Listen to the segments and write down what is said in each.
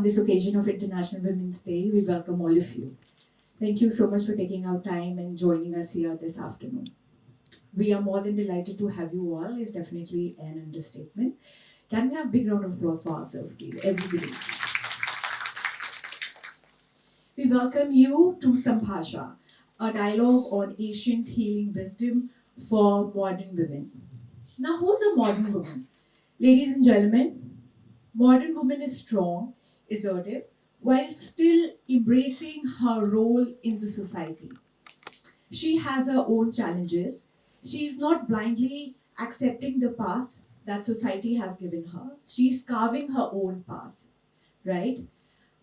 this occasion of International Women's Day, we welcome all of you. Thank you so much for taking out time and joining us here this afternoon. We are more than delighted to have you all. It's definitely an understatement. Can we have a big round of applause for ourselves, please? Everybody. We welcome you to Sambhasha, a dialogue on ancient healing wisdom for modern women. Now, who's a modern woman? Ladies and gentlemen, modern woman is strong, assertive, while still embracing her role in the society. She has her own challenges. She is not blindly accepting the path that society has given her. She's carving her own path, right?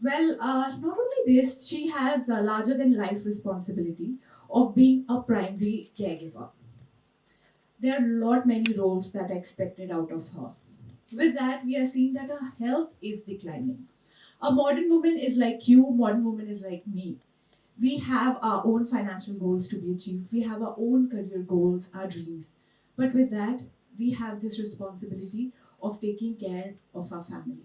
Well, not only this, she has a larger than life responsibility of being a primary caregiver. There are a lot many roles that are expected out of her. With that, we are seeing that her health is declining. A modern woman is like you, modern woman is like me. We have our own financial goals to be achieved. We have our own career goals, our dreams. But with that, we have this responsibility of taking care of our family.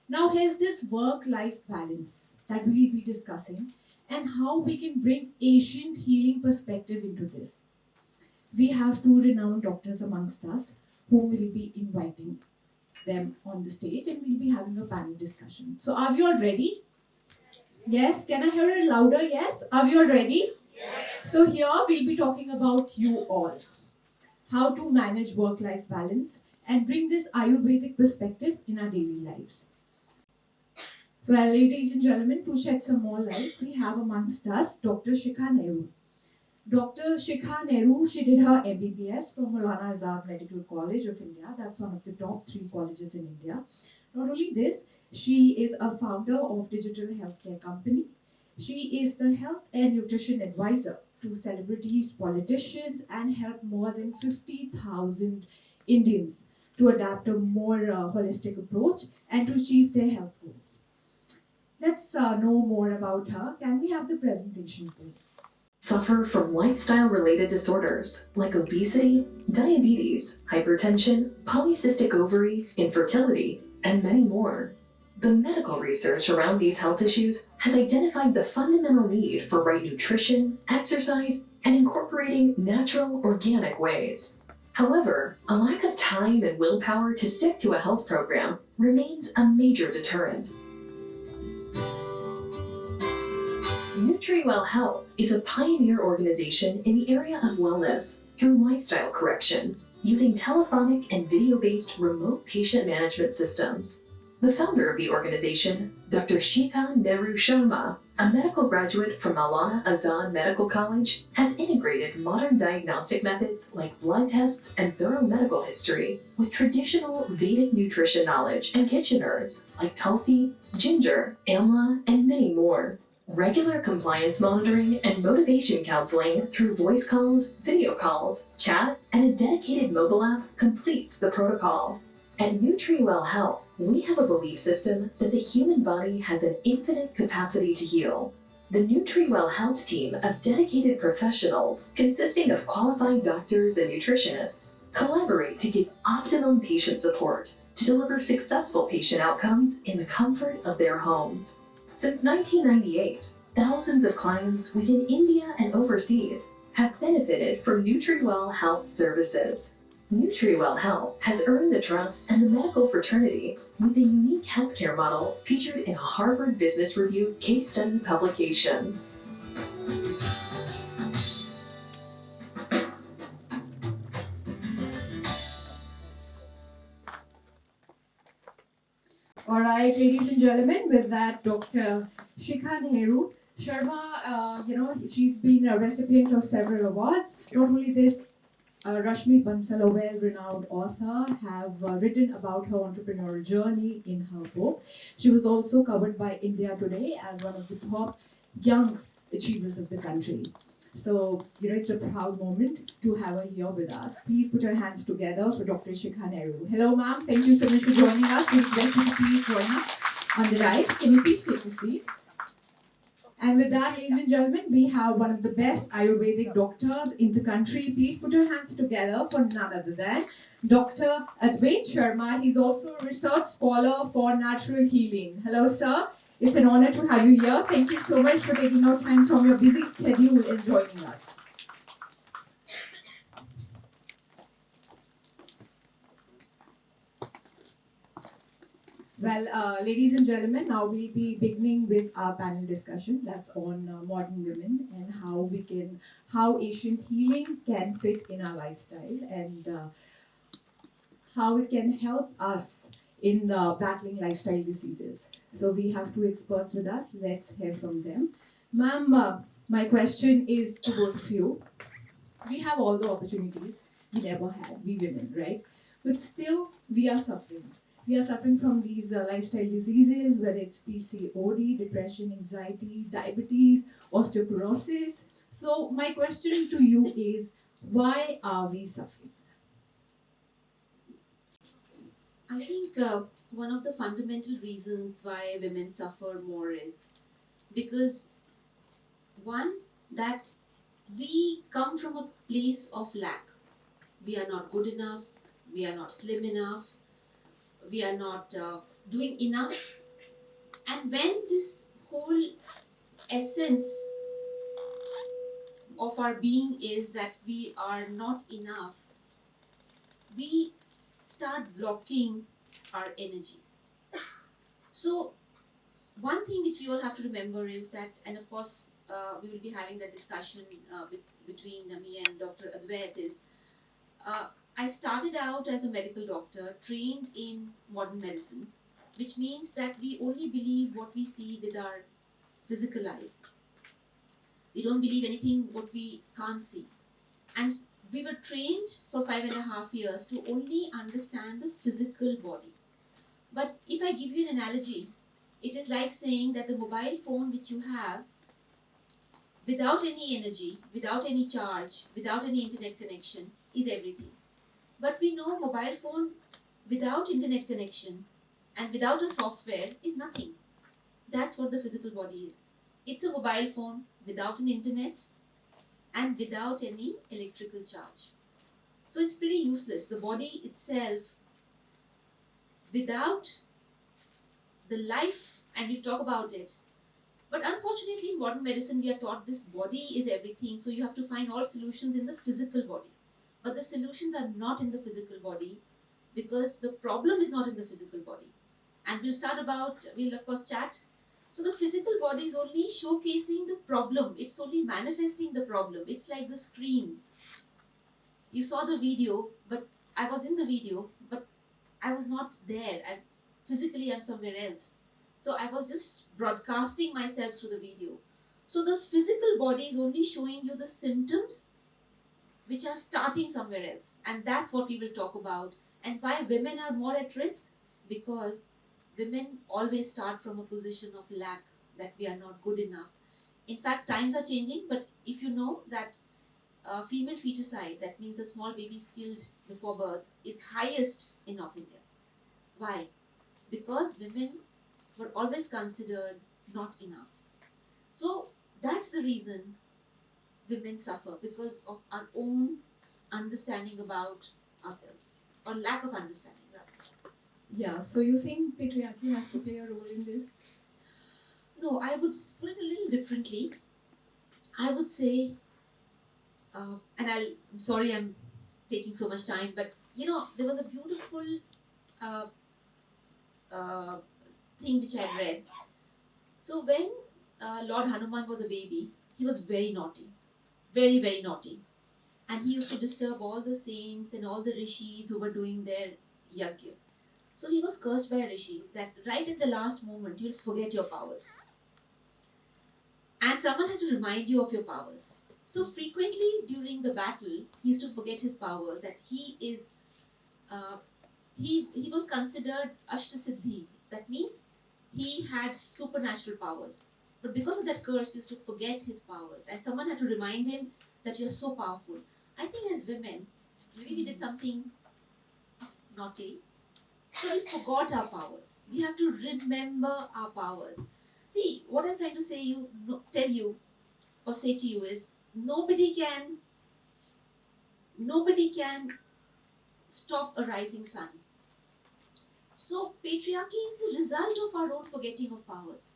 Now, here's this work-life balance that we will be discussing and how we can bring ancient healing perspective into this. We have two renowned doctors amongst us whom we will be inviting them on the stage and we'll be having a panel discussion. So are we all ready? Yes? Can I hear it louder? Yes? Are we all ready? Yes. So here we'll be talking about you all. How to manage work-life balance and bring this Ayurvedic perspective in our daily lives. Well, ladies and gentlemen, to shed some more light, we have amongst us Dr. Shikha Nehru. Dr. Shikha Nehru, she did her MBBS from Maulana Azad Medical College of India. That's one of the top 3 colleges in India. Not only this, she is a founder of digital healthcare company. She is the health and nutrition advisor to celebrities, politicians, and help more than 50,000 Indians to adapt a more holistic approach and to achieve their health goals. Let's know more about her. Can we have the presentation, please? Suffer from lifestyle-related disorders like obesity, diabetes, hypertension, polycystic ovary, infertility, and many more. The medical research around these health issues has identified the fundamental need for right nutrition, exercise, and incorporating natural, organic ways. However, a lack of time and willpower to stick to a health program remains a major deterrent. Nutriwel Health is a pioneer organization in the area of wellness through lifestyle correction, using telephonic and video-based remote patient management systems. The founder of the organization, Dr. Shikha Nehru Sharma, a medical graduate from Maulana Azad Medical College, has integrated modern diagnostic methods like blood tests and thorough medical history with traditional Vedic nutrition knowledge and kitchen herbs like tulsi, ginger, amla, and many more. Regular compliance monitoring and motivation counseling through voice calls, video calls, chat, and a dedicated mobile app completes the protocol. At Nutriwel Health, we have a belief system that the human body has an infinite capacity to heal. The Nutriwel Health team of dedicated professionals, consisting of qualified doctors and nutritionists, collaborate to give optimum patient support to deliver successful patient outcomes in the comfort of their homes. Since 1998, thousands of clients within India and overseas have benefited from Nutriwel Health services. Nutriwel Health has earned the trust and the medical fraternity with a unique healthcare model featured in a Harvard Business Review case study publication. All right, ladies and gentlemen, with that, Dr. Shikha Nehru Sharma, she's been a recipient of several awards. Not only this, Rashmi Bansal, a well-renowned author, have written about her entrepreneurial journey in her book. She was also covered by India Today as one of the top young achievers of the country. So, it's a proud moment to have her here with us. Please put your hands together for Dr. Shikha Nehru. Hello, ma'am. Thank you so much for joining us. We request you to please join us on the rise. Can you please take a seat? And with that, ladies and gentlemen, we have one of the best Ayurvedic doctors in the country. Please put your hands together for none other than Dr. Advait Sharma. He's also a research scholar for natural healing. Hello, sir. It's an honor to have you here. Thank you so much for taking out time from your busy schedule and joining us. Well, ladies and gentlemen, now we'll be beginning with our panel discussion. That's on modern women and how Asian healing can fit in our lifestyle and how it can help us in battling lifestyle diseases. So we have two experts with us. Let's hear from them. Ma'am, my question is to both of you. We have all the opportunities we never had, we women, right? But still, we are suffering. We are suffering from these lifestyle diseases, whether it's PCOD, depression, anxiety, diabetes, osteoporosis. So, my question to you is, why are we suffering? I think one of the fundamental reasons why women suffer more is because one, that we come from a place of lack. We are not good enough, we are not slim enough, we are not doing enough. And when this whole essence of our being is that we are not enough, we start blocking our energies. So one thing which we all have to remember is that, and of course, we will be having that discussion between me and Dr. Advait is, I started out as a medical doctor trained in modern medicine, which means that we only believe what we see with our physical eyes. We don't believe anything what we can't see. And we were trained for 5.5 years to only understand the physical body. But if I give you an analogy, it is like saying that the mobile phone which you have, without any energy, without any charge, without any internet connection, is everything. But we know mobile phone without internet connection and without a software is nothing. That's what the physical body is. It's a mobile phone without an internet and without any electrical charge. So it's pretty useless. The body itself, without the life, and we'll talk about it. But unfortunately, in modern medicine, we are taught this body is everything, so you have to find all solutions in the physical body. But the solutions are not in the physical body because the problem is not in the physical body. And we'll of course chat. So the physical body is only showcasing the problem, it's only manifesting the problem. It's like the screen. You saw the video, but I was in the video, but I was not there. Physically, I'm somewhere else. So I was just broadcasting myself through the video. So the physical body is only showing you the symptoms which are starting somewhere else. And that's what we will talk about. And why women are more at risk? Because women always start from a position of lack, that we are not good enough. In fact, times are changing, but if you know that female feticide, that means a small baby killed before birth, is highest in North India. Why? Because women were always considered not enough. So that's the reason women suffer, because of our own understanding about ourselves, or lack of understanding rather. Yeah, so you think patriarchy has to play a role in this? No, I would put it a little differently. I would say, I'm sorry I'm taking so much time, but there was a beautiful uh, uh, thing which I read. So when Lord Hanuman was a baby, he was very naughty, very, very naughty. And he used to disturb all the saints and all the rishis who were doing their yajna. So he was cursed by a rishi that right at the last moment you'll forget your powers. And someone has to remind you of your powers. So frequently during the battle, he used to forget his powers, that uh, he was considered Ashtasiddhi. That means he had supernatural powers. But because of that curse, he used to forget his powers. And someone had to remind him that you're so powerful. I think as women, maybe we did something naughty, so we forgot our powers. We have to remember our powers. See, what I'm trying to tell you or say to you is nobody can stop a rising sun. So patriarchy is the result of our own forgetting of powers.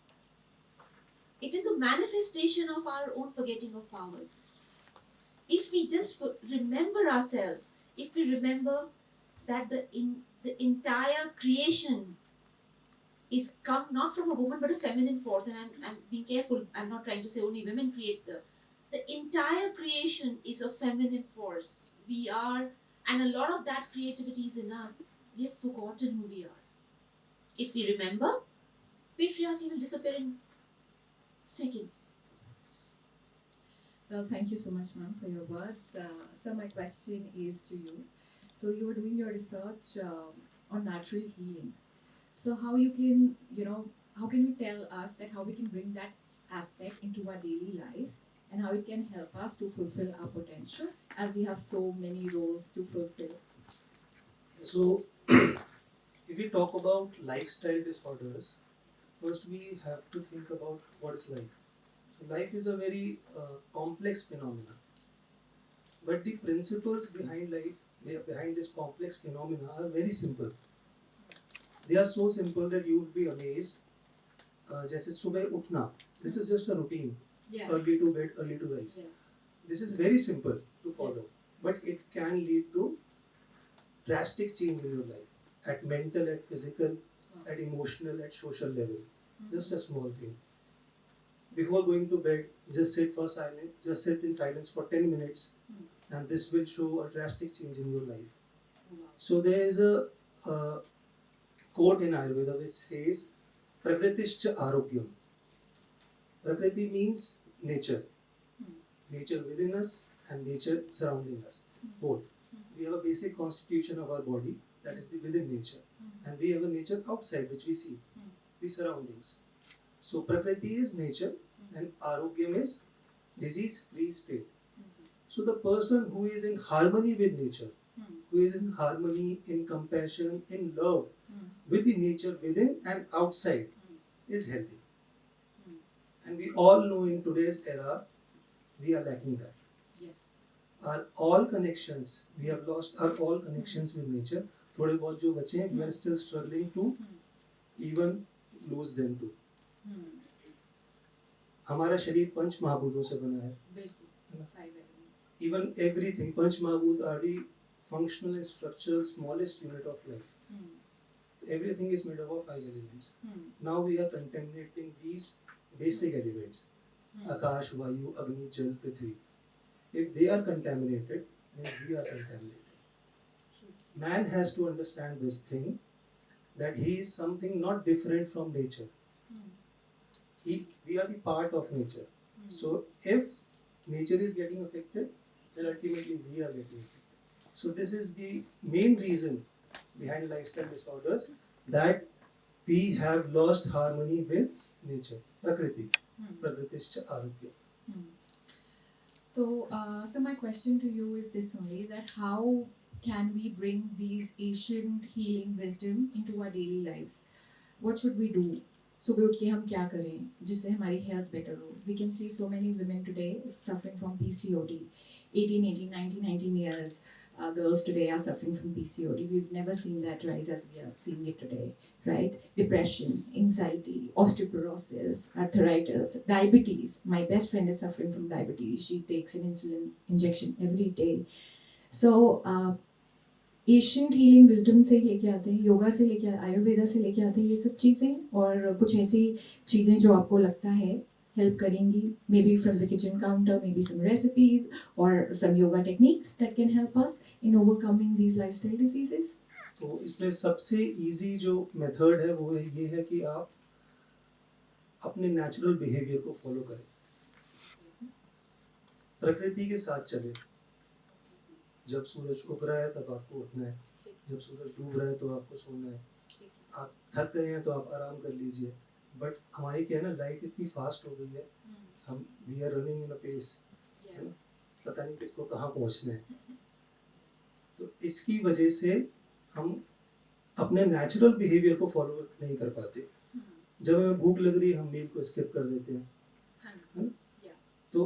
It is a manifestation of our own forgetting of powers. If we just remember ourselves, if we remember that the entire creation is come not from a woman but a feminine force, and I'm being careful, I'm not trying to say only women create the entire creation is a feminine force. We are, and a lot of that creativity is in us. We have forgotten who we are. If we remember, patriarchy will disappear in seconds. Well, thank you so much, ma'am, for your words. So my question is to you. So you are doing your research on natural healing. So how you can, how can you tell us that how we can bring that aspect into our daily lives and how it can help us to fulfill our potential as we have so many roles to fulfill? So, if we talk about lifestyle disorders, first we have to think about what is life. So, life is a very complex phenomenon, but the principles behind life, behind this complex phenomena, are very simple. They are so simple that you would be amazed. जैसे सुबह उठना, this is just a routine. Yeah. Early to bed, early to rise. Yes. This is very simple to follow, Yes. but it can lead to drastic change in your life at mental, at physical, at emotional, at social level. Just a small thing. Before going to bed, just sit in silence for 10 minutes, and this will show a drastic change in your life. Wow. So there is a quote in Ayurveda which says, Prakritischa Arogyam. Prakriti means nature. Nature within us and nature surrounding us. Both. We have a basic constitution of our body, that is the within nature. And we have a nature outside which we see, the surroundings. So Prakriti is nature and Arogyam is disease-free state. So the person who is in harmony with nature, who is in harmony, in compassion, in love with the nature within and outside is healthy. And we all know in today's era, we are lacking that. Yes. Our all connections, we have lost our all connections with nature. थोड़े बहुत जो बचे हैं, we are still struggling to even lose them too. हमारा शरीर पंच महाभूतों से बना है. बिल्कुल. 5 elements. Even everything, पंच महाभूत are the functional and structural smallest unit of life. Everything is made up of 5 elements. Now we are contaminating these basic elements. Akash, Vayu, Agni, Jal, Prithvi. If they are contaminated, then we are contaminated. Man has to understand this thing, that he is something not different from nature. We are the part of nature. So if nature is getting affected, then ultimately we are getting affected. So this is the main reason behind lifestyle disorders, that we have lost harmony with nature. Prakriti. Prakritischa Arogya. So my question to you is this only, that how can we bring these ancient healing wisdom into our daily lives? What should we do? सुबह उठ के हम क्या करें जिससे हमारी health better हो? We can see so many women today suffering from PCOD. 18, 19 years girls today are suffering from PCOD. We've never seen that rise as we are seeing it today, right? Depression, anxiety, osteoporosis, arthritis, diabetes. My best friend is suffering from diabetes. She takes an insulin injection every day. So ancient healing wisdom से लेके आते हैं, योगा से लेके, आयुर्वेदा से लेके आते हैं ये सब चीज़ें, और कुछ ऐसी चीज़ें जो आपको लगता है help करेंगी, maybe from the kitchen counter, maybe some recipes or some yoga techniques that can help us in overcoming these lifestyle diseases. तो इसमें सबसे इजी जो मेथड है वो ये है कि आप अपने नेचुरल बिहेवियर को फॉलो करें, प्रकृति के साथ चलें. जब सूरज उग रहा है तब आपको उठना है, जब सूरज डूब रहा है तो आपको सोना है. आप थक गए हैं तो आप आराम कर लीजिए. बट हमारी क्या है ना, लाइफ इतनी फास्ट हो गई है, हम we are running in a pace, है ना, पता नहीं किसको कहाँ पहुँचना है. तो इसकी वजह से हम अपने नेचुरल बिहेवियर को फॉलो नहीं कर पाते. जब हमें भूख लग रही है हम मील को स्किप कर देते हैं, है ना. तो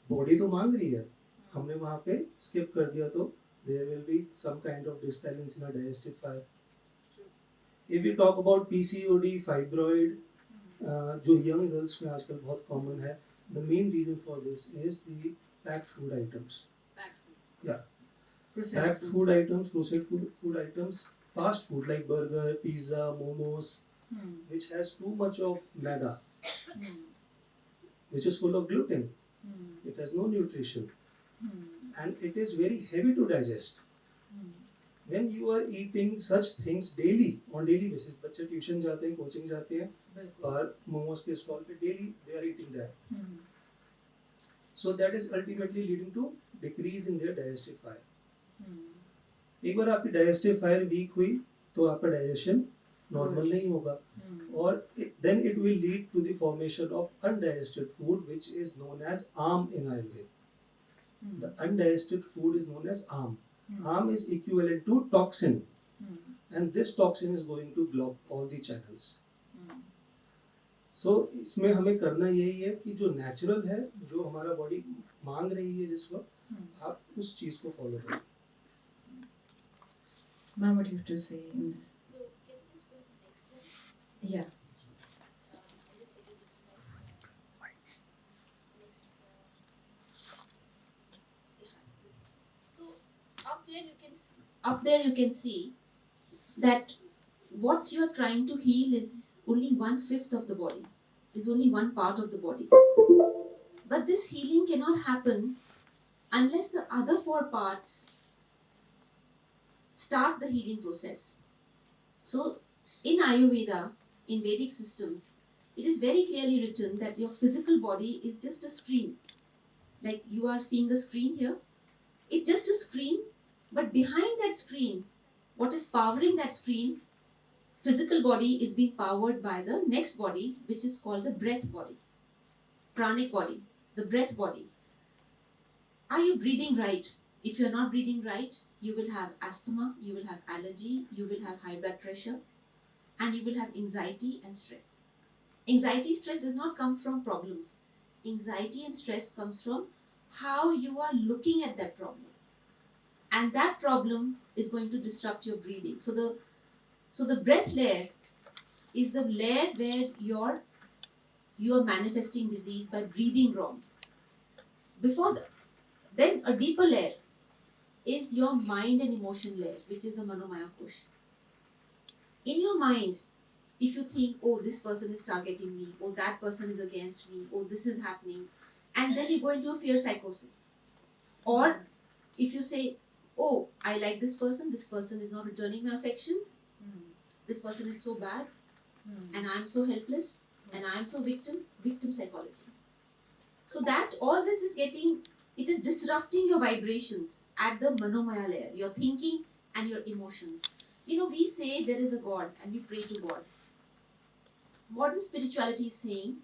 बॉडी तो मांग रही है, हमने वहाँ पे स्किप कर दिया तो there will be some kind of disbalance in our digestive fire. If we talk about PCOD, fibroid, जो young girls में आजकल बहुत common है, the main reason for this is the packed food items. Yeah. Packed food items, processed food items, fast food like burger, pizza, momos, which has too much of maida, which is full of gluten. It has no nutrition, and it is very heavy to digest. When you are eating such things daily, on daily basis, बच्चे tuition जाते हैं, coaching जाते हैं, और मोमोज के stall पे daily they are eating that. So that is ultimately leading to decrease in their digestive fire. एक बार आपकी digestive fire weak हुई, तो आपका digestion normal नहीं होगा, और then it will lead to the formation of undigested food, which is known as ARM in Ayurveda. The undigested food is known as ARM. ARM is equivalent to toxin, and this toxin is going to block all the channels. So इसमें हमें करना यही है कि जो natural है, जो हमारा body मांग रही है जिस वक्त, आप उस चीज को follow करें. Ma'am, what do you have to say in this? So can you just put the next slide? Yeah. I'll just take a look slide. Next. Yeah, this one. So up there you can see that what you are trying to heal is only 1/5 of the body, is only one part of the body. But this healing cannot happen unless the other 4 parts start the healing process. So in Ayurveda, in Vedic systems, it is very clearly written that your physical body is just a screen. Like you are seeing a screen here. It's just a screen, but behind that screen, what is powering that screen, physical body is being powered by the next body, which is called the breath body, pranic body, the breath body. Are you breathing right? If you're not breathing right, you will have asthma, you will have allergy, you will have high blood pressure, and you will have anxiety and stress. Anxiety, stress does not come from problems. Anxiety and stress comes from how you are looking at that problem. And that problem is going to disrupt your breathing. So the breath layer is the layer where you are manifesting disease by breathing wrong. Then a deeper layer is your mind and emotion layer, which is the Manomaya Kosh. In your mind, if you think, oh, this person is targeting me, oh, that person is against me, oh, this is happening, and then you go into a fear psychosis. Or if you say, oh, I like this person is not returning my affections, this person is so bad, and I am so helpless, and I am so victim psychology. So that all this is it is disrupting your vibrations at the Manomaya layer, your thinking and your emotions. You know, we say there is a God and we pray to God. Modern spirituality is saying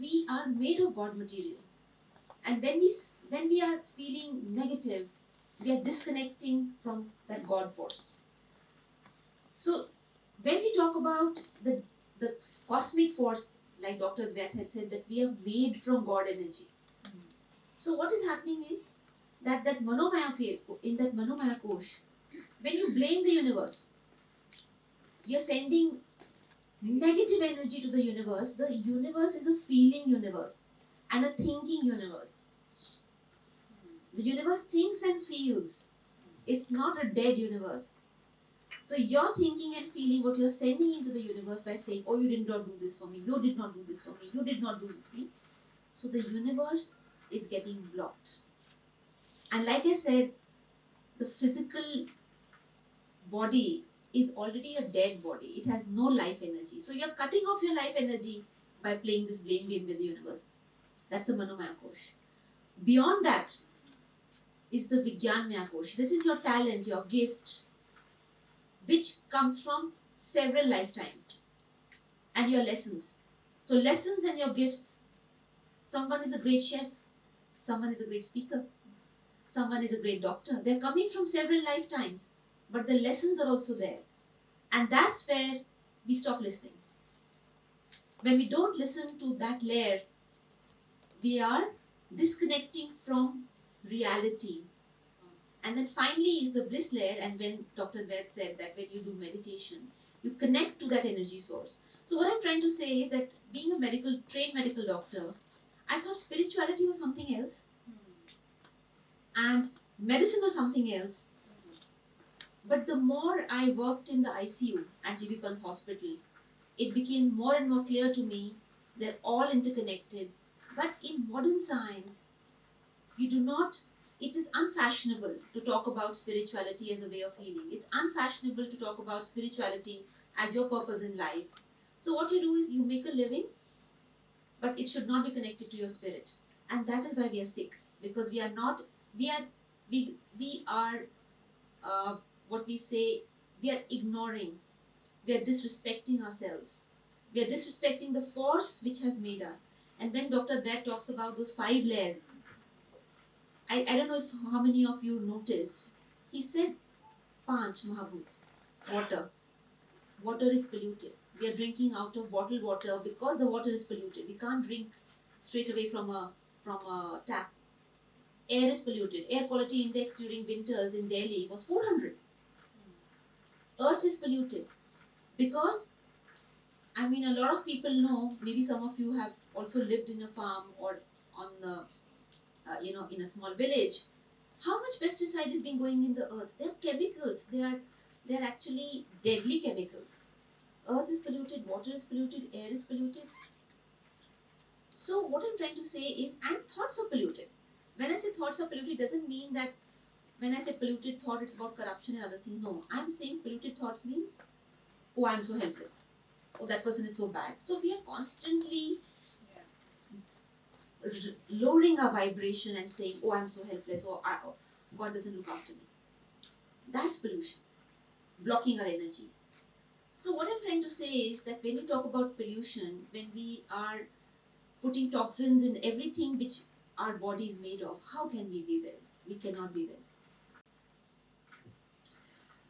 we are made of God material. And when we are feeling negative, we are disconnecting from that God force. So when we talk about the cosmic force, like Dr. Advait had said, that we are made from God energy. So what is happening is that in that Manomaya Kosh, when you blame the universe, you're sending negative energy to the universe. The universe is a feeling universe and a thinking universe. The universe thinks and feels. It's not a dead universe. So you're thinking and feeling what you're sending into the universe by saying, oh, you did not do this for me, you did not do this for me, you did not do this for me. So the universe is getting blocked. And like I said, the physical body is already a dead body. It has no life energy. So you're cutting off your life energy by playing this blame game with the universe. That's the Manomaya Kosh. Beyond that is the Vijnanmaya Kosh. This is your talent, your gift, which comes from several lifetimes, and your lessons. So lessons and your gifts. Someone is a great chef. Someone is a great speaker. Someone is a great doctor. They're coming from several lifetimes, but the lessons are also there. And that's where we stop listening. When we don't listen to that layer, we are disconnecting from reality. And then finally is the bliss layer, and when Dr. Advait said that when you do meditation, you connect to that energy source. So what I'm trying to say is that being a trained medical doctor, I thought spirituality was something else and medicine was something else. But the more I worked in the ICU at GB Pant Hospital, it became more and more clear to me they're all interconnected. But in modern science, you do not, it is unfashionable to talk about spirituality as a way of healing. It's unfashionable to talk about spirituality as your purpose in life. So what you do is you make a living, but it should not be connected to your spirit. And that is why we are sick, because we are not, we are, what we say, we are ignoring, we are disrespecting ourselves. We are disrespecting the force which has made us. And when Dr. Advait talks about those 5 layers, I don't know if how many of you noticed. He said Panch Mahabhut, water. Water is polluted. We are drinking out of bottled water because the water is polluted. We can't drink straight away from a tap. Air is polluted. Air quality index during winters in Delhi was 400. Earth is polluted because, I mean, a lot of people know, maybe some of you have also lived in a farm or on the, in a small village. How much pesticide is being going in the earth? They are chemicals. They are actually deadly chemicals. Earth is polluted, water is polluted, air is polluted. So what I'm trying to say is, and thoughts are polluted. When I say thoughts are polluted, it doesn't mean that when I say polluted thought, it's about corruption and other things. No, I'm saying polluted thoughts means, oh, I'm so helpless. Oh, that person is so bad. So we are constantly lowering our vibration and saying, oh, I'm so helpless, or oh, God doesn't look after me. That's pollution, blocking our energies. So what I'm trying to say is that when you talk about pollution, when we are putting toxins in everything which our body is made of, how can we be well? We cannot be well.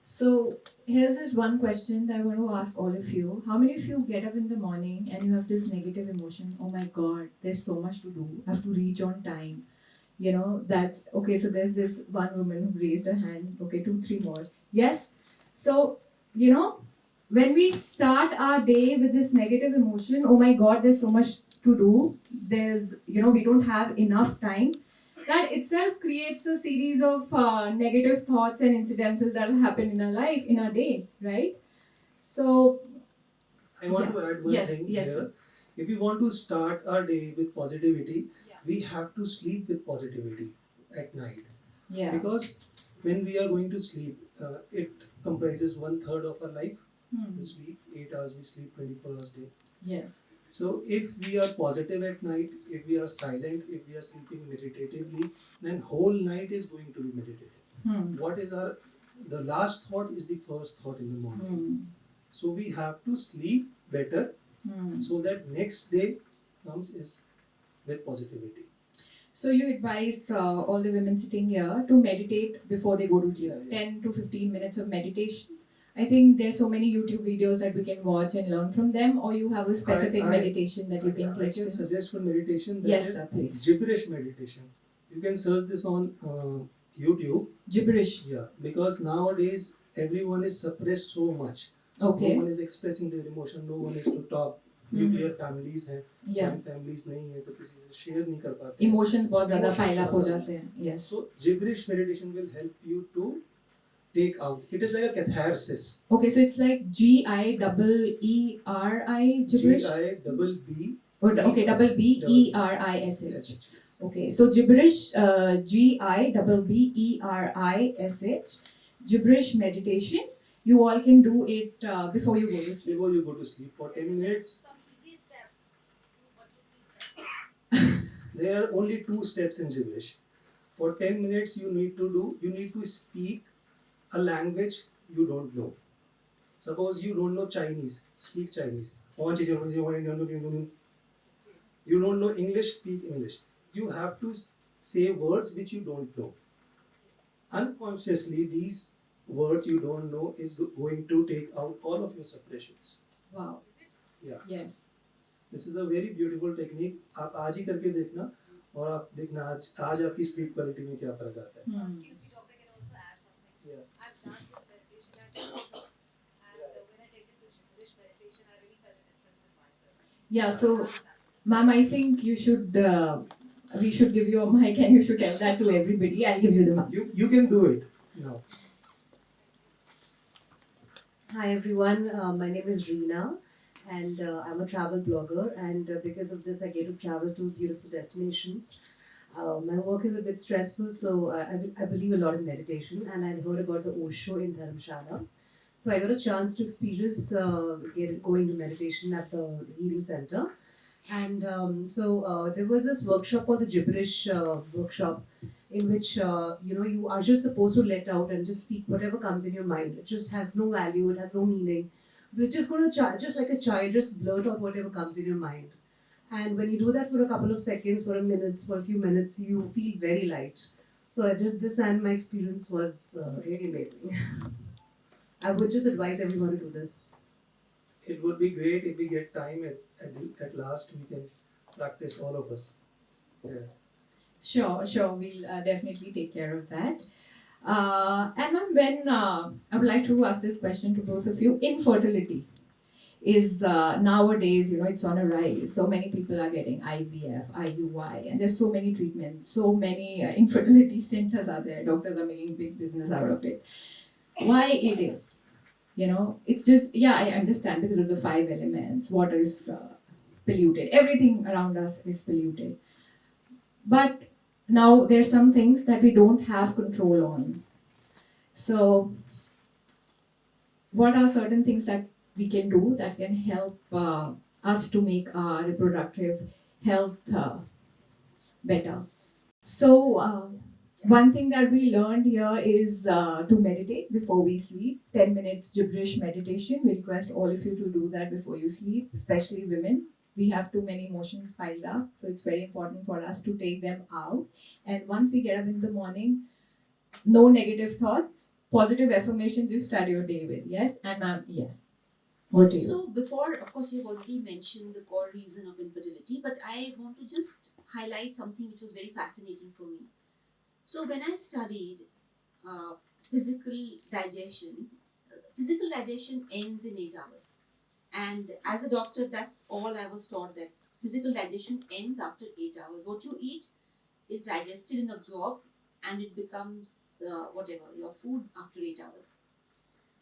So here's this one question that I want to ask all of you. How many of you get up in the morning and you have this negative emotion? Oh my God, there's so much to do. I have to reach on time. That's okay. So there's this one woman who raised her hand. Okay, 2, 3 more. Yes. So, when we start our day with this negative emotion, oh my God, there's so much to do. We don't have enough time. That itself creates a series of negative thoughts and incidences that will happen in our life, in our day, right? So, I want to add one thing here. If we want to start our day with positivity, we have to sleep with positivity at night. yeah. Because when we are going to sleep, it comprises 1/3 of our life. We sleep 8 hours, we sleep 24 hours a day. Yes. So if we are positive at night, if we are silent, if we are sleeping meditatively, then whole night is going to be meditative. What is the last thought is the first thought in the morning. So we have to sleep better so that next day comes is with positivity. So you advise all the women sitting here to meditate before they go to sleep. Yeah. 10 to 15 minutes of meditation. I think there's so many YouTube videos that we can watch and learn from them, or you have a specific meditation that you can teach I can suggest one meditation that yes, is sir, please. gibberish meditation. You can search this on YouTube. Gibberish. Yeah, because nowadays everyone is suppressed so much. Okay. No one is expressing their emotion. No one is to talk. Nuclear families हैं, joint families नहीं है तो किसी से share नहीं कर पाते. Emotions बहुत ज़्यादा pile up हो जाते हैं. Yes. So gibberish meditation will help you to take out. It is like a catharsis. Okay, so it's like Gibberish. Gibberish. Okay, Beerish. Okay, so gibberish, Gibberish, gibberish meditation. You all can do it before you go to sleep. Before you go to sleep for 10 minutes. Some easy steps. 2 or 3 steps. There are only 2 steps in gibberish. For 10 minutes you need to speak a language you don't know. Suppose you don't know Chinese, speak Chinese. You don't know English, speak English. You have to say words which you don't know. Unconsciously, these words you don't know is going to take out all of your suppressions. Wow. Yeah. Yes. This is a very beautiful technique. आप आज ही करके देखना और आप देखना आज आपकी sleep quality में क्या फर्क आता है. Excuse me, doctor, can also Yeah. I've done this meditation and when I did this meditation, I really felt a difference in myself. Yeah, so, ma'am, I think we should give you a mic and you should tell that to everybody. I'll give you the mic. You can do it now. Hi everyone, my name is Reena and I'm a travel blogger, and because of this I get to travel to beautiful destinations. My work is a bit stressful, so I believe a lot in meditation, and I heard about the Osho in Dharamshala. So I got a chance to experience going to meditation at the healing center. And there was this workshop called the gibberish workshop, in which you are just supposed to let out and just speak whatever comes in your mind. It just has no value, it has no meaning. But it's just going to just like a child, just blurt out whatever comes in your mind. And when you do that for a couple of seconds, for a few minutes, you feel very light. So I did this, and my experience was really amazing. I would just advise everyone to do this. It would be great if we get time at last we can practice, all of us. Yeah. Sure, we'll definitely take care of that. And ma'am, when I would like to ask this question to both of you, infertility is nowadays, it's on a rise. So many people are getting IVF, IUI, and there's so many treatments, so many infertility centers are there. Doctors are making big business out of it. Why it is? It's just, yeah, I understand because of the five elements. Water is polluted. Everything around us is polluted. But now there's some things that we don't have control on. So, what are certain things that we can do that can help us to make our reproductive health better? So, one thing that we learned here is to meditate before we sleep. 10 minutes gibberish meditation. We request all of you to do that before you sleep, especially women. We have too many emotions piled up, so it's very important for us to take them out. And once we get up in the morning, no negative thoughts, positive affirmations you start your day with. Yes? And ma'am, yes. What do you? So before, of course, you've already mentioned the core reason of infertility, but I want to just highlight something which was very fascinating for me. So when I studied uh, physical physical digestion ends in 8 hours. And as a doctor, that's all I was taught, that physical digestion ends after 8 hours. What you eat is digested and absorbed, and it becomes whatever, your food after 8 hours.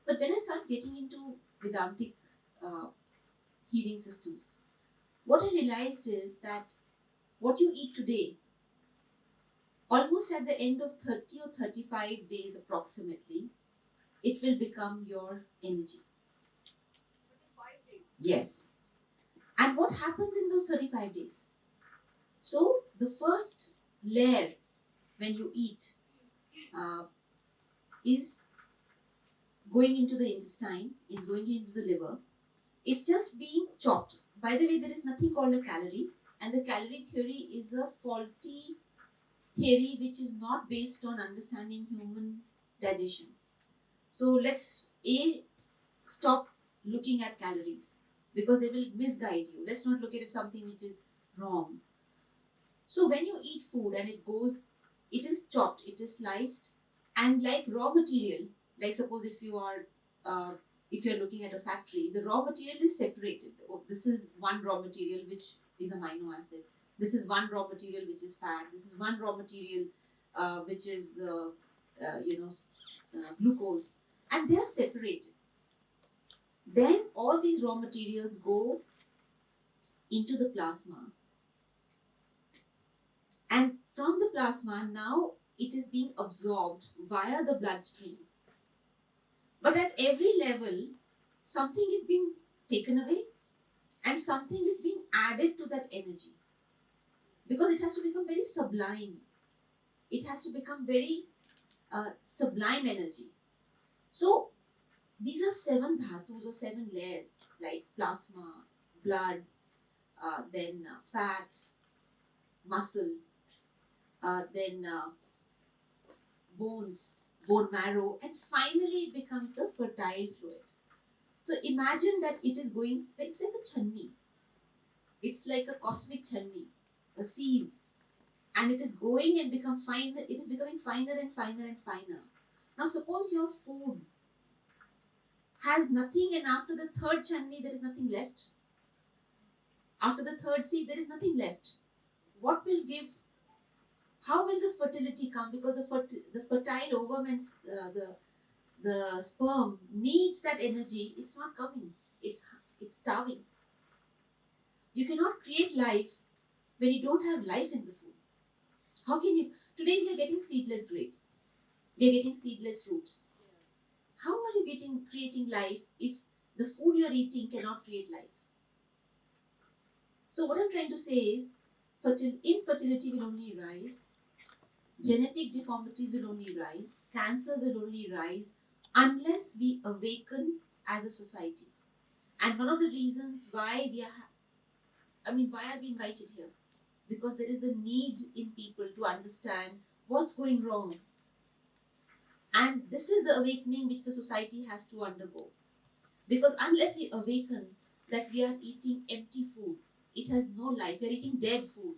But when I started getting into Vedantic uh, healing systems, what I realized is that what you eat today, almost at the end of 30 or 35 days approximately, it will become your energy. 35 days? Yes. And what happens in those 35 days? So, the first layer when you eat is going into the intestine, is going into the liver. It's just being chopped. By the way, there is nothing called a calorie, and the calorie theory is a faulty theory which is not based on understanding human digestion. So let's stop looking at calories because they will misguide you. Let's not look at something which is wrong. So when you eat food and it is chopped, it is sliced, and like raw material, like suppose if you're looking at a factory, the raw material is separated. Oh, this is one raw material which is amino acid. This is one raw material which is fat. This is one raw material which is glucose, and they are separated. Then all these raw materials go into the plasma, and from the plasma now it is being absorbed via the bloodstream. But at every level, something is being taken away and something is being added to that energy, because it has to become very sublime. It has to become very sublime energy. So these are 7 dhatus or 7 layers, like plasma, blood, then fat, muscle, then bones, bone marrow, and finally it becomes the fertile fluid. So imagine that it is going, it's like a channi. It's like a cosmic channi, a sieve, and it is going and become finer. It is becoming finer and finer and finer. Now suppose your food has nothing, and after the third chutney there is nothing left. After the third seed there is nothing left. What will give? How will the fertility come? Because the fertile ovum and the sperm needs that energy. It's not coming. It's starving. You cannot create life when you don't have life in the food. How can you? Today we are getting seedless grapes. We are getting seedless fruits. How are you creating life if the food you are eating cannot create life? So what I'm trying to say is, infertility will only rise, genetic deformities will only rise, cancers will only rise unless we awaken as a society. And one of the reasons why why are we invited here? Because there is a need in people to understand what's going wrong. And this is the awakening which the society has to undergo. Because unless we awaken that we are eating empty food, it has no life, we are eating dead food,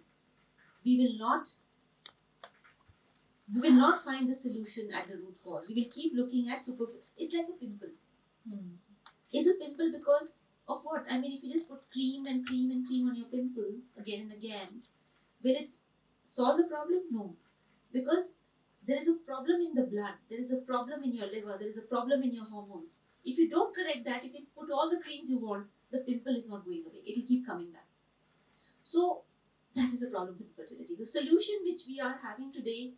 we will not find the solution at the root cause. We will keep looking at it's like a pimple. Is a pimple because of what? I mean, if you just put cream and cream and cream on your pimple again and again, will it solve the problem? No. Because there is a problem in the blood, there is a problem in your liver, there is a problem in your hormones. If you don't correct that, you can put all the creams you want, the pimple is not going away. It will keep coming back. So that is a problem with fertility. The solution which we are having today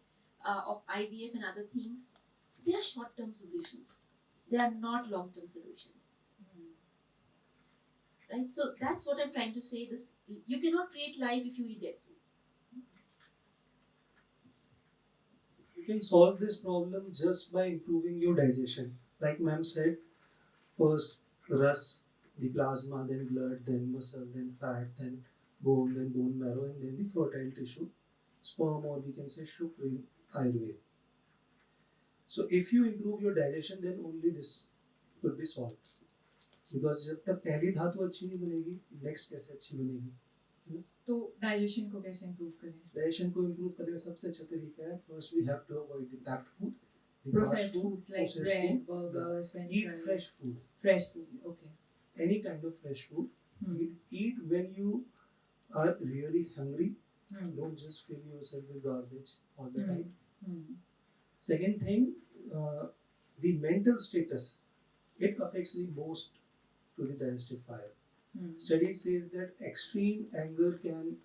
of IVF and other things, they are short-term solutions. They are not long-term solutions. Right? So that's what I'm trying to say. This, you cannot create life if you eat dead food. You can solve this problem just by improving your digestion. Like ma'am said, first ras, the plasma, then blood, then muscle, then fat, then bone marrow, and then the fertile tissue, sperm, or we can say shukra in Ayurveda. So if you improve your digestion, then only this could be solved. Because जब तक पहली धातु अच्छी नहीं बनेगी, next कैसे अच्छी बनेगी? तो डाइजेशन को कैसे इंप्रूव करें? डाइजेशन को इंप्रूव करने का सबसे अच्छा तरीका है, first we have to avoid the packed food, Processed foods like bread, burgers, french eat fries. fresh food. Fresh food, okay. Any kind of fresh food. Eat when you are really hungry. Don't just fill yourself with garbage all the time. Second thing, the mental status, it affects the most to the digestive fire. Study says that extreme anger can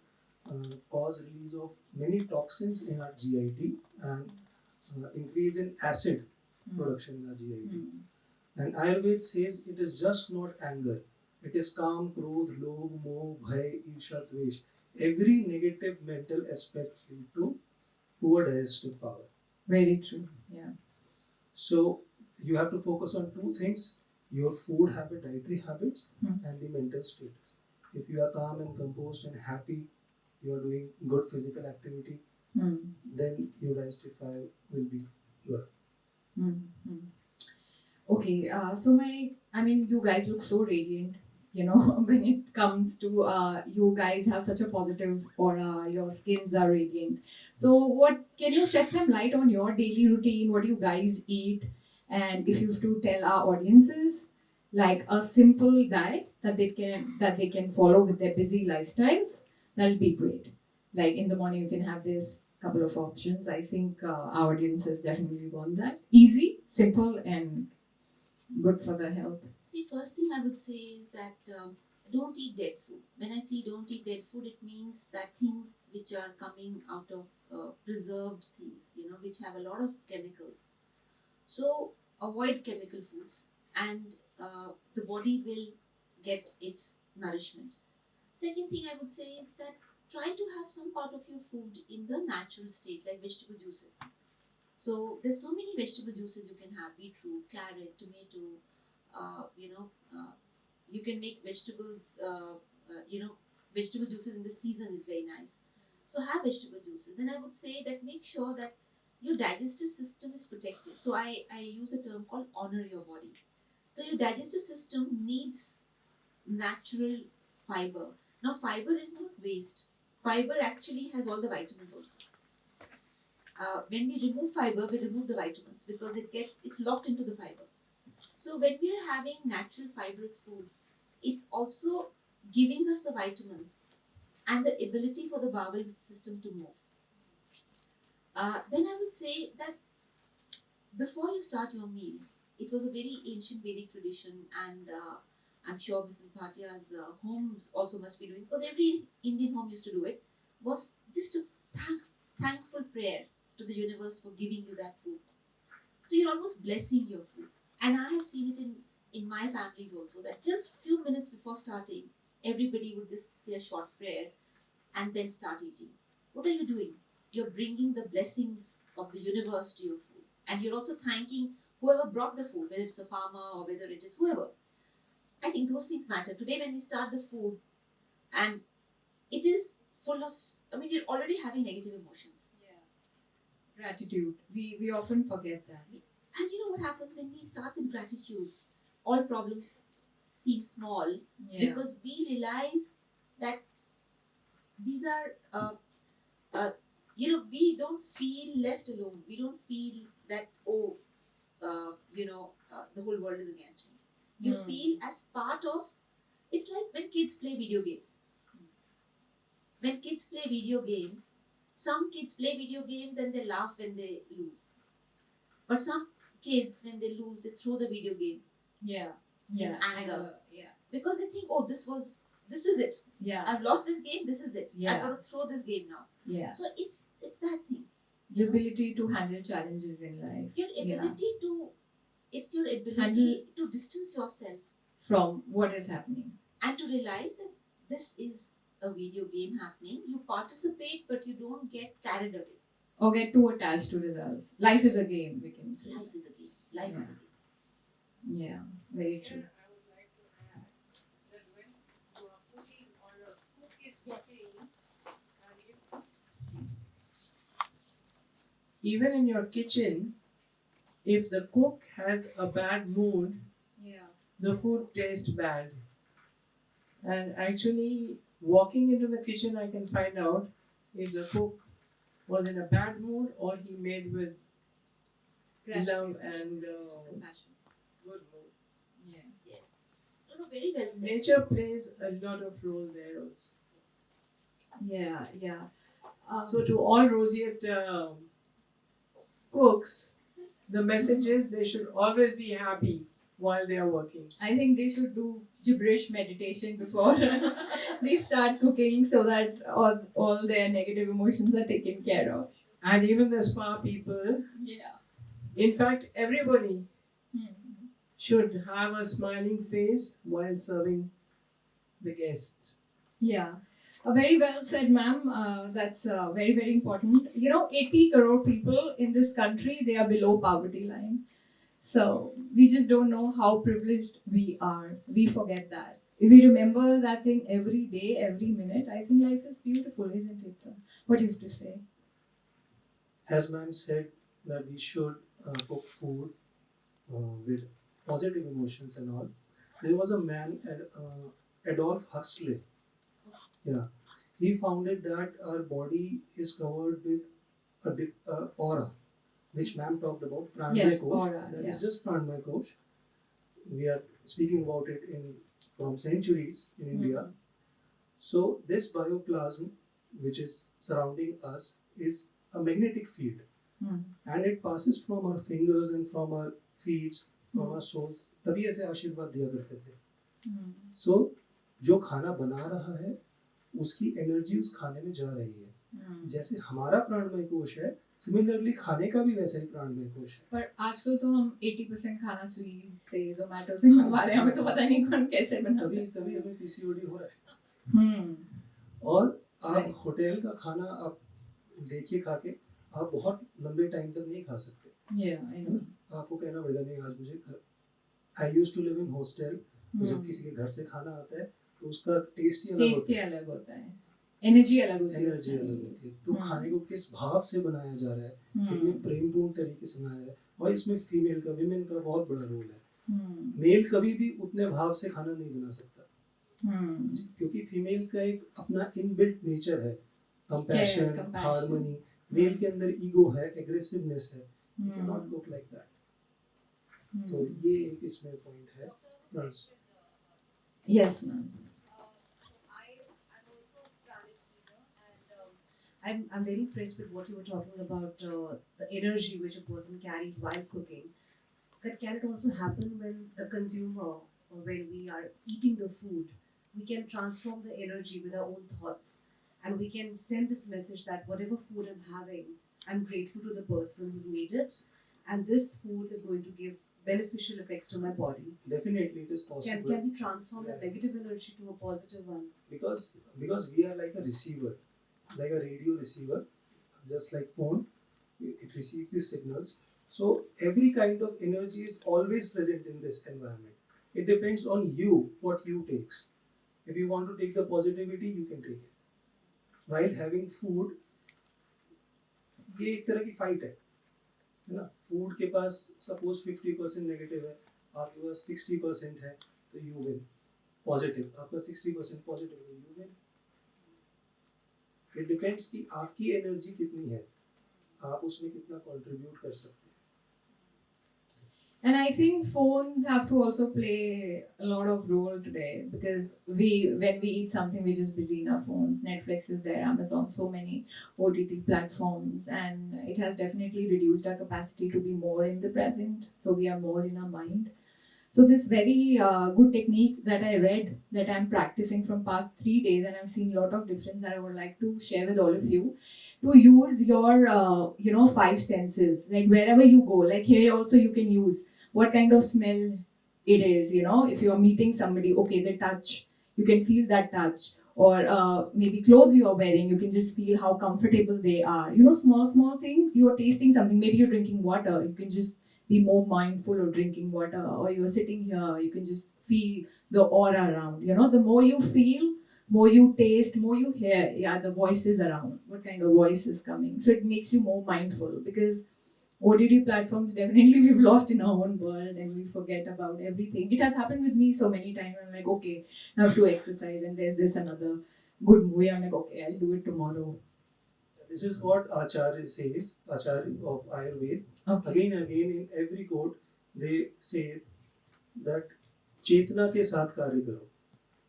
cause release of many toxins in our GIT and increase in acid production in our GIT. And Ayurveda says it is just not anger. It is काम, क्रोध, लोभ, मोह, भय, ईर्ष्या, द्वेष. Every negative mental aspect lead to poor digestive power. Very true. Yeah. So you have to focus on two things: your food habit, dietary habits, and the mental status. If you are calm and composed and happy, you are doing good physical activity, then your digestive fire will be good. Okay, you guys look so radiant. When it comes to you guys have such a positive aura, your skins are radiant. So, what can you shed some light on your daily routine? What do you guys eat? And if you have to tell our audiences, like a simple diet that they can follow with their busy lifestyles, that'll be great. Like in the morning, you can have this couple of options. I think our audiences definitely want that. Easy, simple, and good for the health. See, first thing I would say is that don't eat dead food. When I say don't eat dead food, it means that things which are coming out of preserved things, which have a lot of chemicals. So avoid chemical foods, and the body will get its nourishment. Second thing I would say is that try to have some part of your food in the natural state, like vegetable juices. So there's so many vegetable juices you can have: beetroot, carrot, tomato. You can make vegetables. Vegetable juices in the season is very nice. So have vegetable juices. Then I would say that make sure that your digestive system is protected. So I use a term called honor your body. So your digestive system needs natural fiber. Now fiber is not waste. Fiber actually has all the vitamins also. When we remove fiber, we remove the vitamins because it's locked into the fiber. So when we are having natural fibrous food, it's also giving us the vitamins and the ability for the bowel system to move. Then I would say that before you start your meal, it was a very ancient Vedic tradition, and I'm sure Mrs. Bhatia's homes also must be doing, because every Indian home used to do it, was just a thankful prayer to the universe for giving you that food. So you're almost blessing your food. And I have seen it in my families also, that just few minutes before starting, everybody would just say a short prayer and then start eating. What are you doing? You're bringing the blessings of the universe to your food. And you're also thanking whoever brought the food, whether it's a farmer or whether it is whoever. I think those things matter. Today, when we start the food, and it is full of, you're already having negative emotions. Gratitude. We often forget that. And you know what happens when we start with gratitude? All problems seem small because we realize that these are, we don't feel left alone. We don't feel that, the whole world is against me. You feel as part of, it's like when kids play video games. When kids play video games, some kids play video games and they laugh when they lose. But some kids, when they lose, they throw the video game. In anger. Because they think, this is it. I've lost this game, this is it. I've got to throw this game now. So it's that thing. The ability to handle challenges in life. It's your ability to distance yourself from what is happening. And to realize that this is a video game happening. You participate, but you don't get carried away. Or get too attached to results. Life is a game, we can say. Life is a game. Life is a game. Yeah, very true. I would like to add that when you are cooking or a cook is cooking, and even in your kitchen, if the cook has a bad mood, the food tastes bad. And actually, walking into the kitchen, I can find out if the cook was in a bad mood or he made with love and Passion. good mood. Yes. No, very well said. Nature plays a lot of role there also. Yeah. So to all roseate cooks, the message is they should always be happy while they are working. I think they should do gibberish meditation before they start cooking, so that all their negative emotions are taken care of. And even the spa people, in fact, everybody should have a smiling face while serving the guest. Yeah. Very well said, ma'am. That's very, very important. 80 crore people in this country, they are below poverty line. So we just don't know how privileged we are. We forget that. If we remember that thing every day, every minute, I think life is beautiful, isn't it, sir? What do you have to say? As ma'am said, that we should cook food with positive emotions and all. There was a man, Adolf Huxley. He founded that our body is covered with a aura, which ma'am talked about, Pranmay Yes, Kosh. aura, That yeah. is just Pranmay Kosh. We are speaking about it from centuries in India. So this bioplasm, which is surrounding us, is a magnetic field, and it passes from our fingers and from our feet, from our souls. तभी ऐसे आशीर्वाद दिया करते थे. So जो खाना बना रहा है, उसकी एनर्जी उस खाने में जा रही है. जैसे हमारा प्राणमय कोश है, सिमिलरली खाने का भी वैसा ही प्राणमय कोश है. पर आजकल तो हम 80% खाना स्विगी से, जोमेटो से मंगवा रहे हैं. हमें तो पता नहीं कौन कैसे बनाता है. तभी हमें पीसीओडी हो रहा है. और आप होटल का खाना आप देखिए खा के, आप बहुत लंबे टाइम तक नहीं खा सकते. आपको कहना पड़ेगा नहीं आज मुझे घर. I used to live in hostel. जब किसी के घर से खाना आता है तो उसका टेस्ट ही अलग होता है. एनर्जी अलग होती है. तो खाने को किस भाव से बनाया जा रहा है, कितने प्रेमपूर्ण तरीके से बनाया है. और इसमें फीमेल का, विमेन का बहुत बड़ा रोल है. मेल कभी भी उतने भाव से खाना नहीं बना सकता, क्योंकि फीमेल का एक अपना इनबिल्ट नेचर है, कंपैशन, हार्मनी, मेल के अंदर ईगो है, एग्रेसिवनेस है, you cannot cook like that. तो ये एक इसमें पॉइंट है. Yes, ma'am. I'm very impressed with what you were talking about, the energy which a person carries while cooking. That can it also happen when the consumer, or when we are eating the food, we can transform the energy with our own thoughts, and we can send this message that whatever food I'm having, I'm grateful to the person who's made it, and this food is going to give beneficial effects to my body. Definitely it is possible. Can we transform that negative energy to a positive one? Because we are like a receiver, like a radio receiver, just like phone, it receives the signals. So every kind of energy is always present in this environment. It depends on you, what you takes. If you want to take the positivity, you can take it. While having food, ये एक तरह की fight है ना. Food के पास suppose 50% negative है, आपके पास 60% है, तो यू विन. पॉजिटिव, आपका 60% पॉजिटिव है, यू विन. इट डिपेंड्स कि आपकी एनर्जी कितनी है, आप उसमें कितना कंट्रीब्यूट कर सकते हैं. And I think phones have to also play a lot of role today, because when we eat something, we're just busy in our phones. Netflix is there, Amazon, so many OTT platforms, and it has definitely reduced our capacity to be more in the present. So we are more in our mind. So this very good technique that I read, that I'm practicing from past 3 days, and I've seen a lot of difference that I would like to share with all of you. To use your 5 senses, like wherever you go, like here also you can use what kind of smell it is. If you're meeting somebody, okay, the touch, you can feel that touch. Or maybe clothes you are wearing, you can just feel how comfortable they are. Small things. You're tasting something, maybe you're drinking water, you can just be more mindful of drinking water. Or you're sitting here, you can just feel the aura around. The more you feel, more you taste, more you hear, the voices around, what kind of voice is coming. So it makes you more mindful, because OTT platforms, definitely we've lost in our own world and we forget about everything. It has happened with me so many times. I'm like, okay, I have to exercise, and there's this another good movie. I'm like, okay, I'll do it tomorrow. This is what Acharya says, Acharya of Ayurveda. Okay. Again and again in every quote, they say that चेतना के साथ कार्य करो.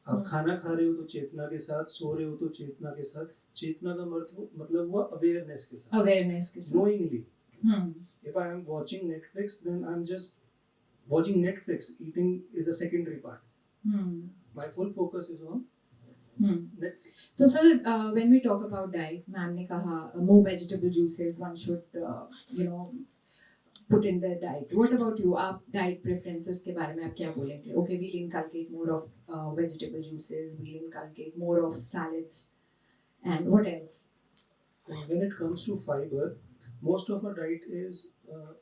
आप खाना खा रहे हो तो चेतना के साथ, सो रहे हो तो चेतना के साथ. चेतना का मतलब हुआ अवेयरनेस के साथ. Awareness के साथ. Knowingly. If I am watching Netflix, then I'm just watching Netflix. Eating is a secondary part. My full focus is on Netflix. So sir, when we talk about diet, ma'am ने कहा more vegetable juices one should put in their diet. What about you? आप diet preferences के बारे में आप क्या बोलेंगे? Okay, we'll inculcate more of vegetable juices. We'll inculcate more of salads. And what else? When it comes to fiber, most of our diet is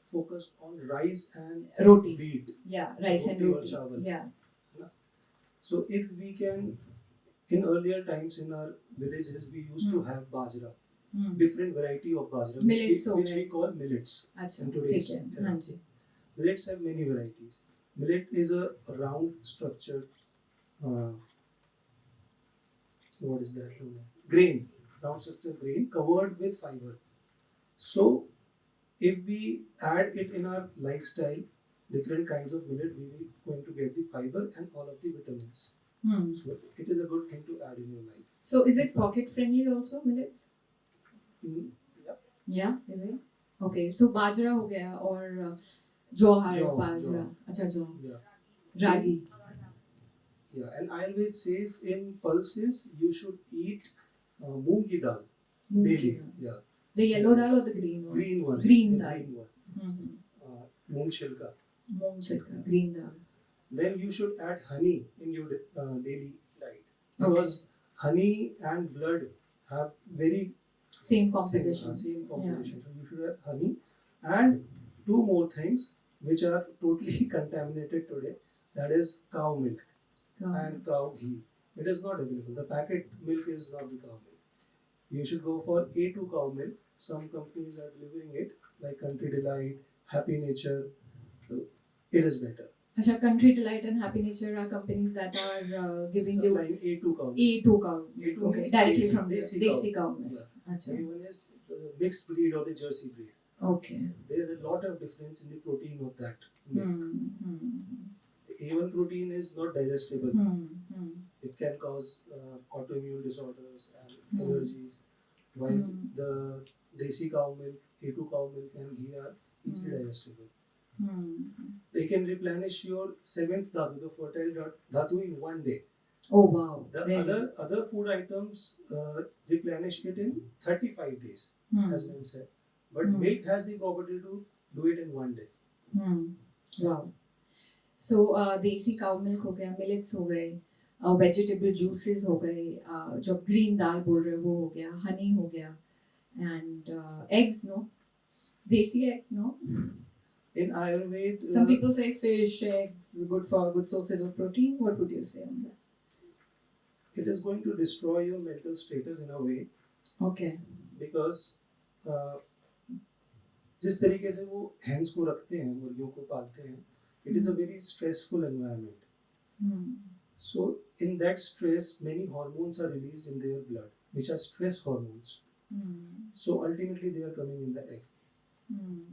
focused on rice and Roti. wheat. Yeah, rice and Roti or roti. chawal. Yeah. So if we can, in earlier times in our villages, we used to have bajra, different variety of bajra, which we call millets. In today's era. Millets have many varieties. Millet is a round structured, what is that? Grain, round structured grain covered with fiber. So if we add it in our lifestyle, different kinds of millet, we will going to get the fiber and all of the vitamins. So it is a good thing to add in your life. So is it pocket friendly also, millets? Yeah. Yeah, is it? Okay, so bajra हो गया और jowar, bajra. अच्छा jaw. Yeah. Ragi. Yeah, and Ayurveda says in pulses you should eat moong ki dal daily. Yeah. The yellow dal or the green one? Green one. Green dal. Green one. Moong chilka. Moong chilka, green dal. Then you should add honey in your daily diet, because honey and blood have very same composition. Same composition. So you should add honey and two more things which are totally contaminated today. That is cow milk and cow ghee. It is not available. The packet milk is not the cow milk. You should go for A2 cow milk. Some companies are delivering it, like Country Delight, Happy Nature. So it is better. Asha, Country Delight and Happy Nature are companies that are giving you supplying A2 cow. A2 cow. A2 Okay, means directly desi, from the desi cow. Milk. Yeah. Acha. A1 is the mixed breed or the Jersey breed. Okay. There is a lot of difference in the protein of that milk. Hmm. The A1 protein is not digestible. Hmm. It can cause autoimmune disorders and allergies. While the desi cow milk, A2 cow milk and ghee are easily digestible. They can replenish your seventh dhatu, the fertile dhatu, in one day. Oh wow! The Really? other food items replenish it in 35 days, as I said. But milk has the property to do it in one day. Wow. So देसी cow milk हो गया, millets हो गए, vegetable juices हो गए, जो green दाल बोल रहे हो वो हो गया, हनी हो गया, एंड eggs, no? देसी eggs, no? In Ayurveda, Some people say fish, eggs, good sources of protein. What would you say on that? It is going to destroy your mental status in a way. Okay. Because जिस तरीके से वो hens को रखते हैं, मुर्गियों को पालते हैं, it is a very stressful environment. So in that stress, many hormones are released in their blood, which are stress hormones. So ultimately, they are coming in the egg.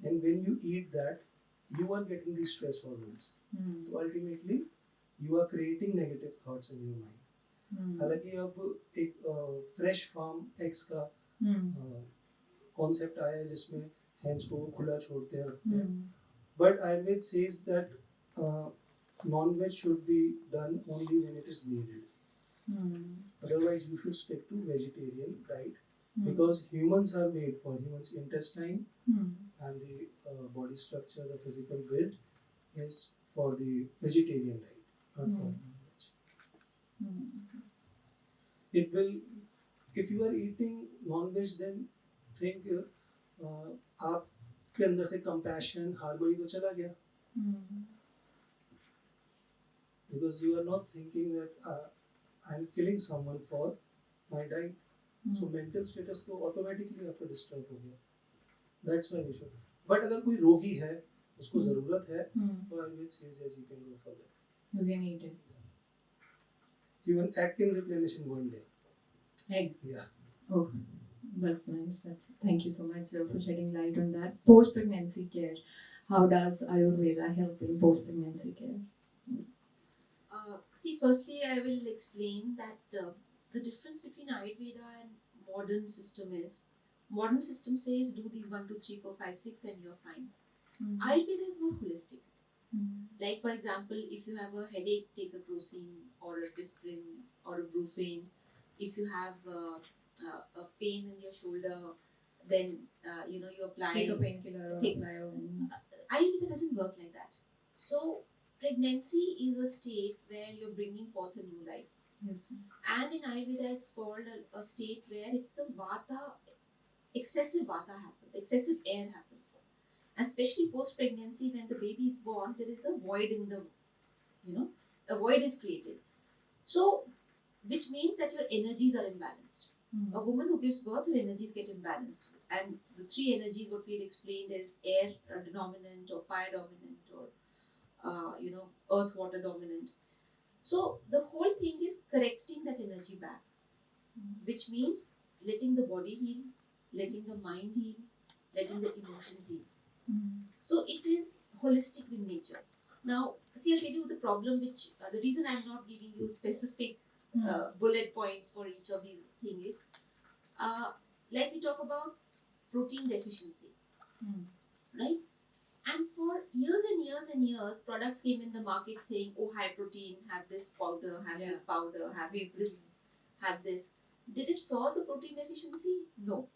And when you eat that, you are getting these stress hormones. So ultimately, you are creating negative thoughts in your mind. हालांकि अब एक fresh farm eggs का concept आया है जिसमें hence को खुला छोड़ते हैं रखते हैं, but Ayurveda says that non-veg should be done only when it is needed. Otherwise, you should stick to vegetarian diet because humans are made for humans' intestine and the body structure, the physical build is for the vegetarian diet, not for non-veg. It will, if you are eating non-veg, then think आपके अंदर से compassion, harmony तो चला गया. Because you are not thinking that I'm killing someone for my diet. So mental status तो automatically आपका disturb हो गया. That's why we should. But अगर कोई रोगी है, उसको ज़रूरत है, तो Ayurveda says yes, you can go for that. You can eat it. Even egg can replenish in one day. Egg? Yeah. Oh, that's nice. Thank you so much for shedding light on that. Post-pregnancy care. How does Ayurveda help in post-pregnancy care? See, firstly, I will explain that the difference between Ayurveda and modern system is, modern system says do these 1, 2, 3, 4, 5, 6 and you're fine. Ayurveda is more holistic. Like for example, if you have a headache, take a crocin or a disprin or a brufen. If you have a pain in your shoulder, then you apply. Take a painkiller or apply on. Ayurveda doesn't work like that. So pregnancy is a state where you're bringing forth a new life. Yes. And in Ayurveda, it's called a state where it's a vata, excessive vata happens, excessive air happens. Especially post-pregnancy, when the baby is born, there is a void in the, a void is created. So, which means that your energies are imbalanced. A woman who gives birth, her energies get imbalanced. And the three energies, what we had explained is air dominant or fire dominant or, earth, water dominant. So, the whole thing is correcting that energy back, which means letting the body heal, letting the mind heal, letting the emotions heal. So it is holistic in nature. Now, see, I'll tell you the problem which, the reason I'm not giving you specific bullet points for each of these things is, like we talk about protein deficiency, right? And for years and years and years, products came in the market saying, oh, high protein, have this powder, have this powder, have this, have this. Did it solve the protein deficiency? No.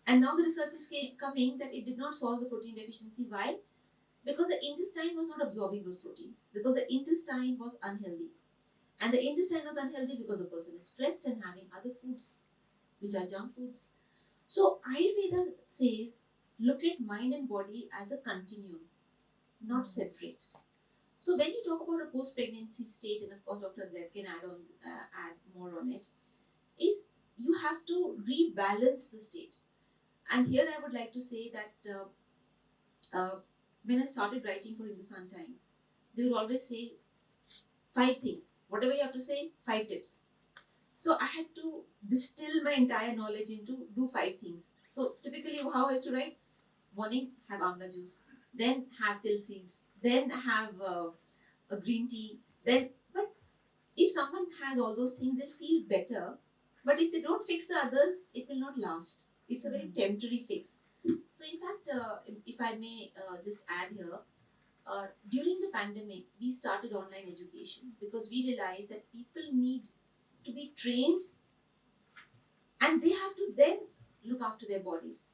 And now the research is coming that it did not solve the protein deficiency. Why? Because the intestine was not absorbing those proteins. Because the intestine was unhealthy. And the intestine was unhealthy because the person is stressed and having other foods, which are junk foods. So Ayurveda says, look at mind and body as a continuum, not separate. So when you talk about a post-pregnancy state, and of course Dr. Advait can add more on it, is you have to rebalance the state. And here I would like to say that when I started writing for Hindustan Times, they would always say 5 things. Whatever you have to say, 5 tips. So I had to distill my entire knowledge into do 5 things. So typically, how I used to write: morning, have amla juice, then have till seeds, then have a green tea. Then, but if someone has all those things, they'll feel better. But if they don't fix the others, it will not last. It's a very temporary fix. So, in fact, if I may just add here, during the pandemic, we started online education because we realized that people need to be trained and they have to then look after their bodies.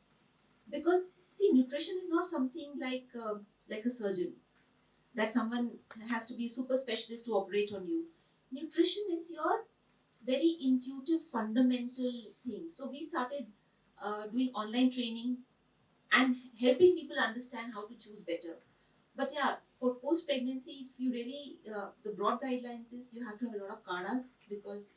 Because, see, nutrition is not something like a surgeon, that someone has to be a super specialist to operate on you. Nutrition is your very intuitive, fundamental thing. So we started doing online training and helping people understand how to choose better. But yeah, for post pregnancy, if you really, the broad guidelines is you have to have a lot of kadas because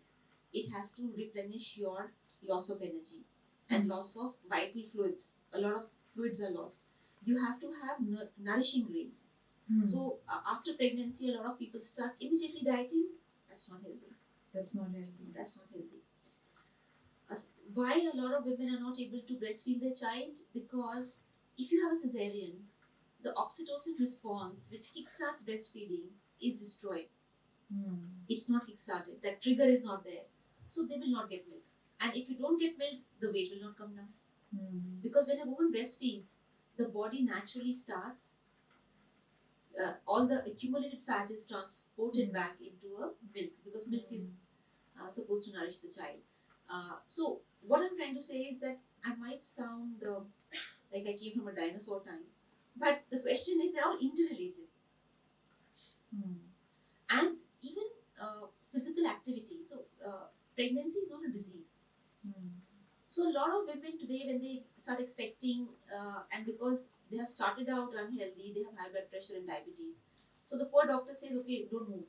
it has to replenish your loss of energy and loss of vital fluids. A lot of fluids are lost. You have to have nourishing grains. So after pregnancy, a lot of people start immediately dieting. That's not healthy. That's not healthy. That's not healthy. Why a lot of women are not able to breastfeed their child? Because if you have a cesarean, the oxytocin response, which kickstarts breastfeeding, is destroyed. It's not kickstarted. That trigger is not there. So they will not get milk. And if you don't get milk, the weight will not come down. Because when a woman breastfeeds, the body naturally starts, all the accumulated fat is transported back into a milk because milk is supposed to nourish the child. So what I'm trying to say is that I might sound like I came from a dinosaur time, but the question is they're all interrelated. And even physical activity. So pregnancy is not a disease. So a lot of women today, when they start expecting, and because they have started out unhealthy, they have high blood pressure and diabetes. So the poor doctor says, okay, don't move.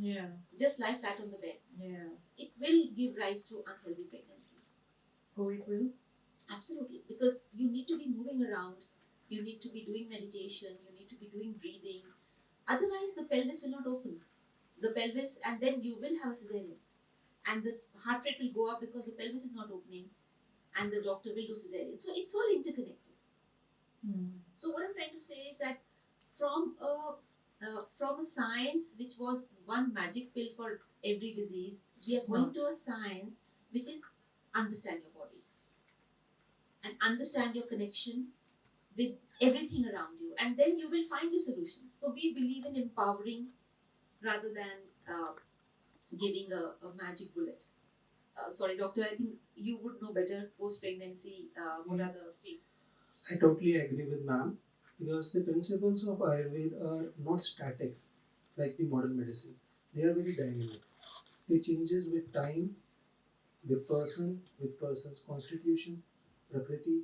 Yeah. Just lie flat on the bed. Yeah. It will give rise to unhealthy pregnancy. Oh, it will? Absolutely. Because you need to be moving around. You need to be doing meditation. You need to be doing breathing. Otherwise, the pelvis will not open. The pelvis, and then you will have a cesarean. And the heart rate will go up because the pelvis is not opening. And the doctor will do cesarean. So it's all interconnected. So what I'm trying to say is that from a science which was one magic pill for every disease, we are going to a science which is understand your body and understand your connection with everything around you, and then you will find your solutions. So we believe in empowering rather than giving a magic bullet. Sorry, doctor, I think you would know better post pregnancy. What are the states? I totally agree with ma'am because the principles of Ayurveda are not static like the modern medicine. They are very dynamic. They changes with time, with person's constitution, prakriti.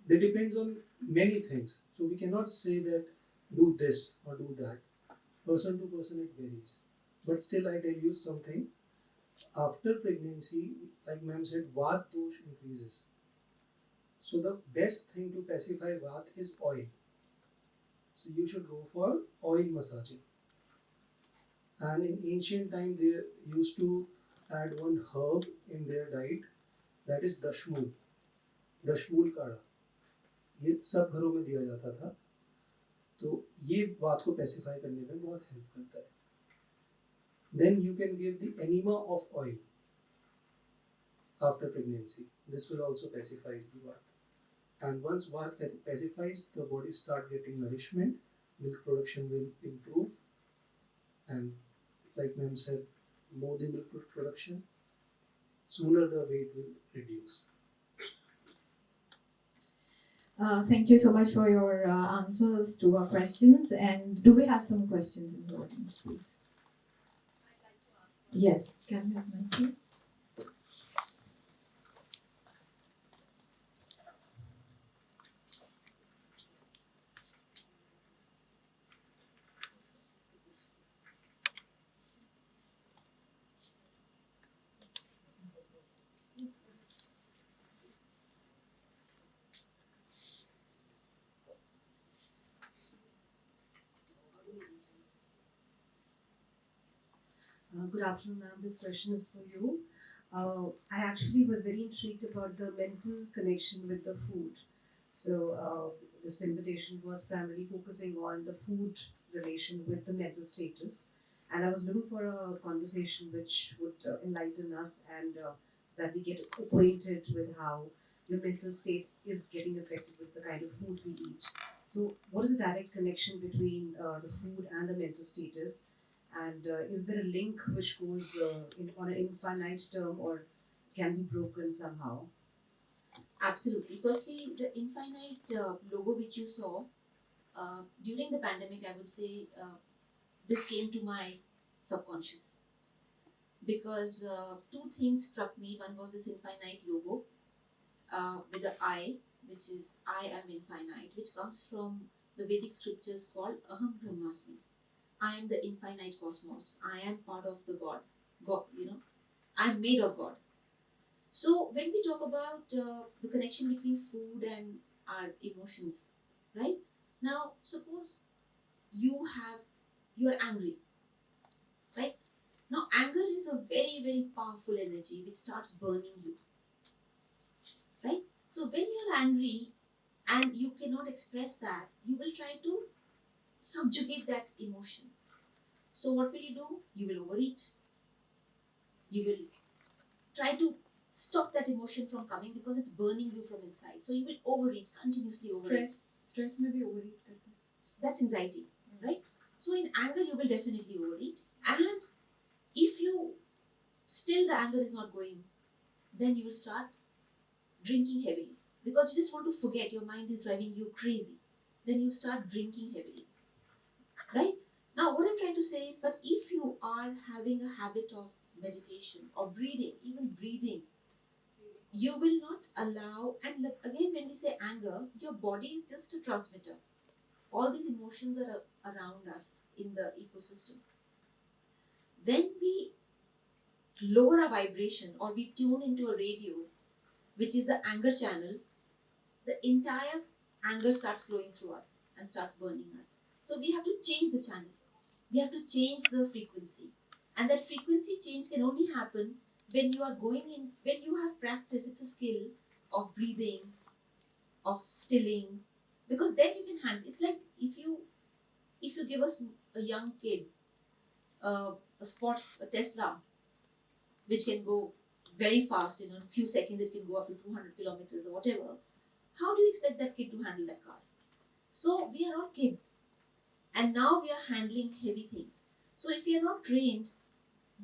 They depends on many things. So we cannot say that do this or do that. Person to person it varies. But still I tell you something. After pregnancy, like ma'am said, Vat dosh increases. So the best thing to pacify Vat is oil. So you should go for oil massaging. And in ancient time, they used to add one herb in their diet, that is dashmul. दशमूल काढ़ा ये सब घरों में दिया जाता था, तो ये बात को पैसिफाई करने में बहुत हेल्प करता है. Then you can give the enema of oil after pregnancy. This will also pacifies the Vat. And once Vat pacifies, the body start getting nourishment, milk production will improve, and like ma'am said, more the milk production, sooner the weight will reduce. Thank you so much for your answers to our questions. And do we have some questions in the audience, please? I'd like to ask. Yes. Can we have mic, please? Good afternoon, ma'am. This question is for you. I actually was very intrigued about the mental connection with the food. So, this invitation was primarily focusing on the food relation with the mental status. And I was looking for a conversation which would enlighten us and so that we get acquainted with how your mental state is getting affected with the kind of food we eat. So, what is the direct connection between the food and the mental status? And is there a link which goes on an infinite term or can be broken somehow? Absolutely. Firstly, the infinite logo which you saw during the pandemic, I would say this came to my subconscious because two things struck me. One was this infinite logo with the I, which is I am infinite, which comes from the Vedic scriptures called Aham Brahmasmi. I am the infinite cosmos. I am part of the God. God, I am made of God. So when we talk about the connection between food and our emotions, right? Now, suppose you're angry, right? Now, anger is a very, very powerful energy which starts burning you, right? So when you're angry and you cannot express that, you will try to subjugate that emotion. So what will you do? You will overeat. You will try to stop that emotion from coming because it's burning you from inside. So you will overeat, continuously overeat. Stress may be overeat. That's anxiety, right? So in anger, you will definitely overeat. And if you still the anger is not going, then you will start drinking heavily because you just want to forget. Your mind is driving you crazy. Then you start drinking heavily, right? Now, what I'm trying to say is, but if you are having a habit of meditation or breathing, even breathing, you will not allow, and look, again, when we say anger, your body is just a transmitter. All these emotions are around us in the ecosystem. When we lower our vibration or we tune into a radio, which is the anger channel, the entire anger starts flowing through us and starts burning us. So we have to change the channel. We have to change the frequency. And that frequency change can only happen when you are going in, when you have practice. It's a skill of breathing, of stilling, because then you can handle. It's like if you give us a young kid a Tesla, which can go very fast, in a few seconds it can go up to 200 kilometers or whatever. How do you expect that kid to handle that car? So we are all kids, and now we are handling heavy things. So if we are not trained,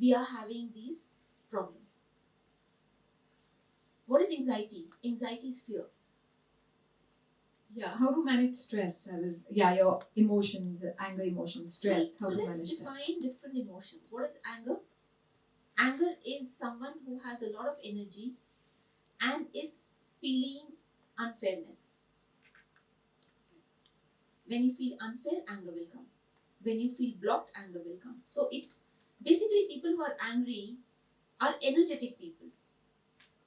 we are having these problems. What is anxiety? Anxiety is fear. Yeah, how to manage stress? Your emotions, anger, emotions, stress. How So to let's manage that? define different emotions. What is anger? Anger is someone who has a lot of energy and is feeling unfairness. When you feel unfair, anger will come. When you feel blocked, anger will come. So it's basically people who are angry are energetic people.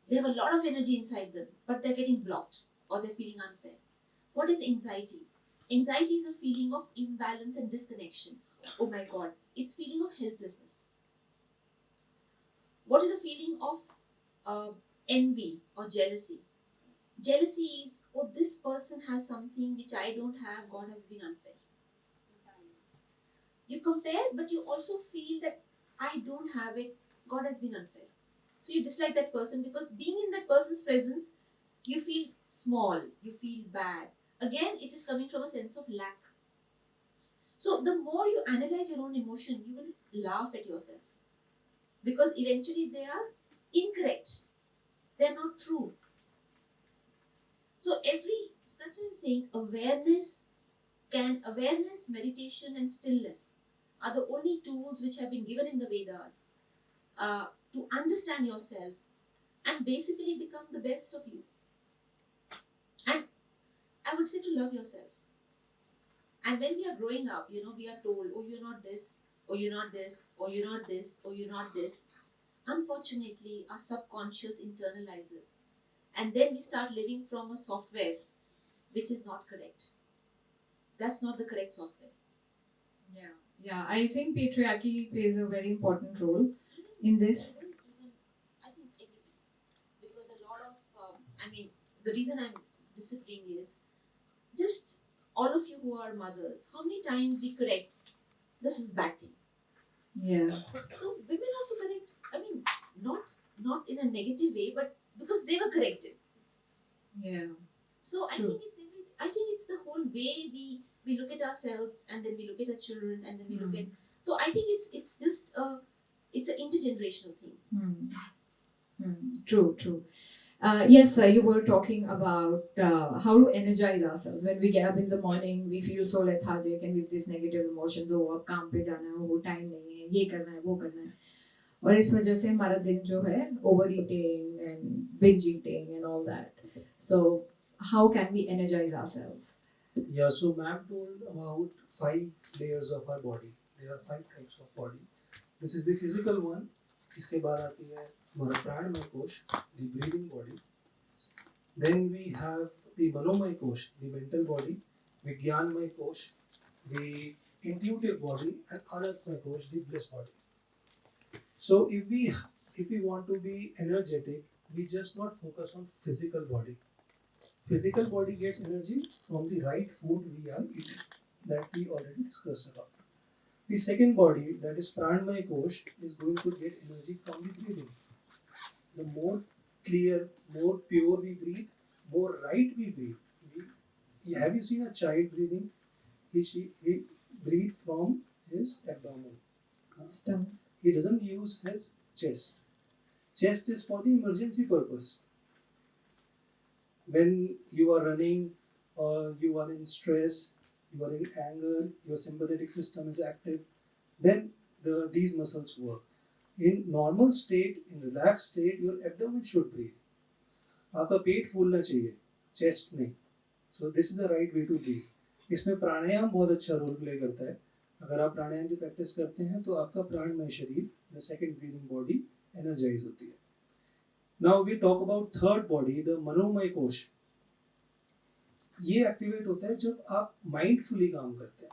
They have a lot of energy inside them, but they're getting blocked or they're feeling unfair. What is anxiety? Anxiety is a feeling of imbalance and disconnection. Oh my God, it's feeling of helplessness. What is a feeling of envy or jealousy? Jealousy is, oh, this person has something which I don't have, God has been unfair. You compare, but you also feel that I don't have it, God has been unfair. So you dislike that person because being in that person's presence, you feel small, you feel bad. Again, it is coming from a sense of lack. So the more you analyze your own emotion, you will laugh at yourself because eventually they are incorrect. They are not true. So that's what I'm saying, awareness, meditation and stillness are the only tools which have been given in the Vedas to understand yourself and basically become the best of you. And I would say to love yourself. And when we are growing up, we are told, oh, you're not this, oh, you're not this, oh, you're not this, oh, you're not this. Unfortunately, our subconscious internalizes. And then we start living from a software which is not correct. That's not the correct software. Yeah. Yeah, I think patriarchy plays a very important role in this. Even I think everybody, because a lot of I mean, the reason I'm disagreeing is just all of you who are mothers. How many times we correct this is bad thing? Yeah. So women also correct. I mean, not in a negative way, but because they were corrected. Yeah. So I True. think it's everything. I think it's the whole way we look at ourselves, and then we look at our children, and then we look at. So I think it's just it's an intergenerational thing. True, true. Yes, sir, you were talking about how to energize ourselves. When we get up in the morning, we feel so lethargic and with these negative emotions, oh, अब काम पे जाना है, वो time नहीं है, ये करना है, वो करना है. और इस वजह से हमारा दिन जो है over eating and binge eating and all that. So how can we energize ourselves? Yeah, so ma'am told about 5 layers of our body. There are 5 types of body. This is the physical one. इसके बाद आती है हमारा प्राणमय कोश, the breathing body. Then we have the manomay kosh, the mental body, vigyanmay kosh, the intuitive body, and anatmay kosh, the bliss body. So if we want to be energetic, we just not focus on physical body. Physical body gets energy from the right food we are eating, that we already discussed about. The second body, that is pranmay kosh, is going to get energy from the breathing. The more clear, more pure we breathe, more right we breathe. Have you seen a child breathing? He breathe from his abdomen. Stomach. He doesn't use his chest. Chest is for the emergency purpose. When you are running or you are in stress, you are in anger, your sympathetic system is active, then these muscles work. In normal state, in relaxed state, your abdomen should breathe. आपका पेट फूलना चाहिए, chest नहीं. So this is the right way to breathe. इसमें प्राणायाम बहुत अच्छा role play करता है. अगर आप प्राणायाम की प्रैक्टिस करते हैं तो आपका प्राणमय शरीर, the second breathing body, energise होती है. Now we talk about third body, the मनोमय कोश. ये एक्टिवेट होता है जब आप माइंडफुली काम करते हैं,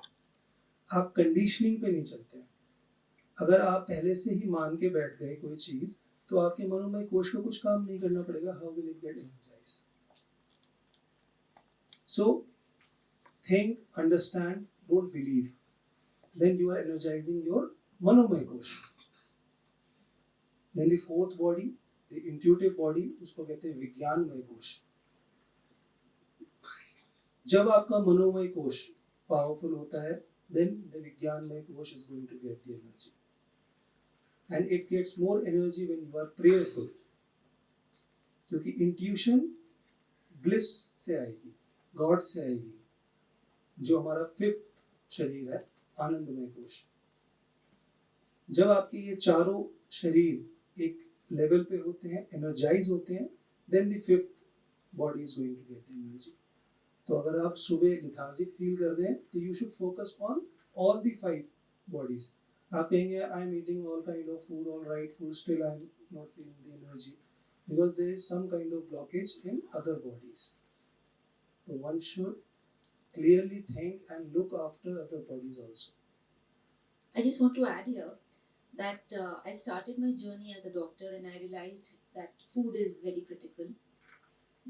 आप कंडीशनिंग पे नहीं चलते हैं. अगर आप पहले से ही मान के बैठ गए कोई चीज, तो आपके मनोमय कोश को कुछ काम नहीं करना पड़ेगा. How will it get energise? So think, understand, don't believe. Then you are energizing your manomay kosh. Then the fourth body, the intuitive body, उसको कहते हैं विज्ञानमय कोश. जब आपका मनोमय कोश पावरफुल होता है, then the विज्ञानमय कोश is going to get the energy. And it gets more energy when you are prayerful. क्योंकि intuition bliss से आएगी, गॉड से आएगी. जो हमारा फिफ्थ शरीर है, आनंदमय कोश. जब आपके ये चारों शरीर एक लेवल पे होते हैं, एनर्जाइज होते हैं, then the fifth body is going to get energy. तो अगर आप सुबह लिथार्जिक फील कर रहे हैं, तो you should focus on all the 5 bodies. आप कहेंगे I am eating all kind of food, all right food, still I am not feeling the energy, because there is some kind of blockage in other bodies. So one should clearly think and look after other bodies also. I just want to add here that I started my journey as a doctor, and I realized that food is very critical.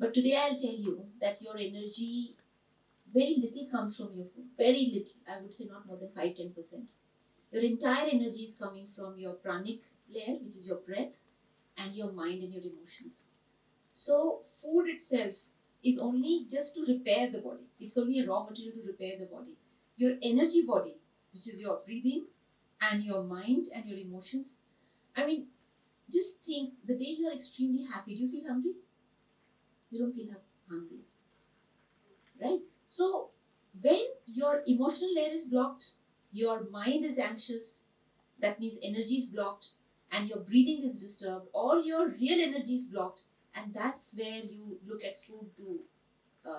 But today I'll tell you that your energy, very little comes from your food. Very little. I would say not more than 5-10%. Your entire energy is coming from your pranic layer, which is your breath, and your mind and your emotions. So food itself is only just to repair the body. It's only a raw material to repair the body. Your energy body, which is your breathing and your mind and your emotions. I mean, just think, the day you are extremely happy, do you feel hungry? You don't feel hungry. Right? So, when your emotional layer is blocked, your mind is anxious, that means energy is blocked, and your breathing is disturbed, all your real energy is blocked, and that's where you look at food to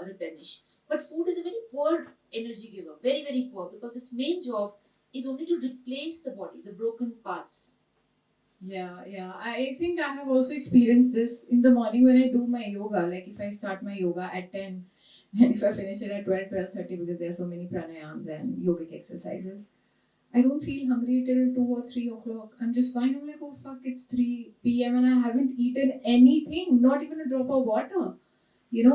replenish. But food is a very poor energy giver, very, very poor, because its main job is only to replace the body, the broken parts. Yeah. I think I have also experienced this in the morning when I do my yoga. Like if I start my yoga at 10 and if I finish it at 12:30, because there are so many pranayams and yogic exercises, I don't feel hungry till 2 or 3 o'clock. I'm just fine. I'm like, oh fuck, it's 3 p.m. and I haven't eaten anything, not even a drop of water.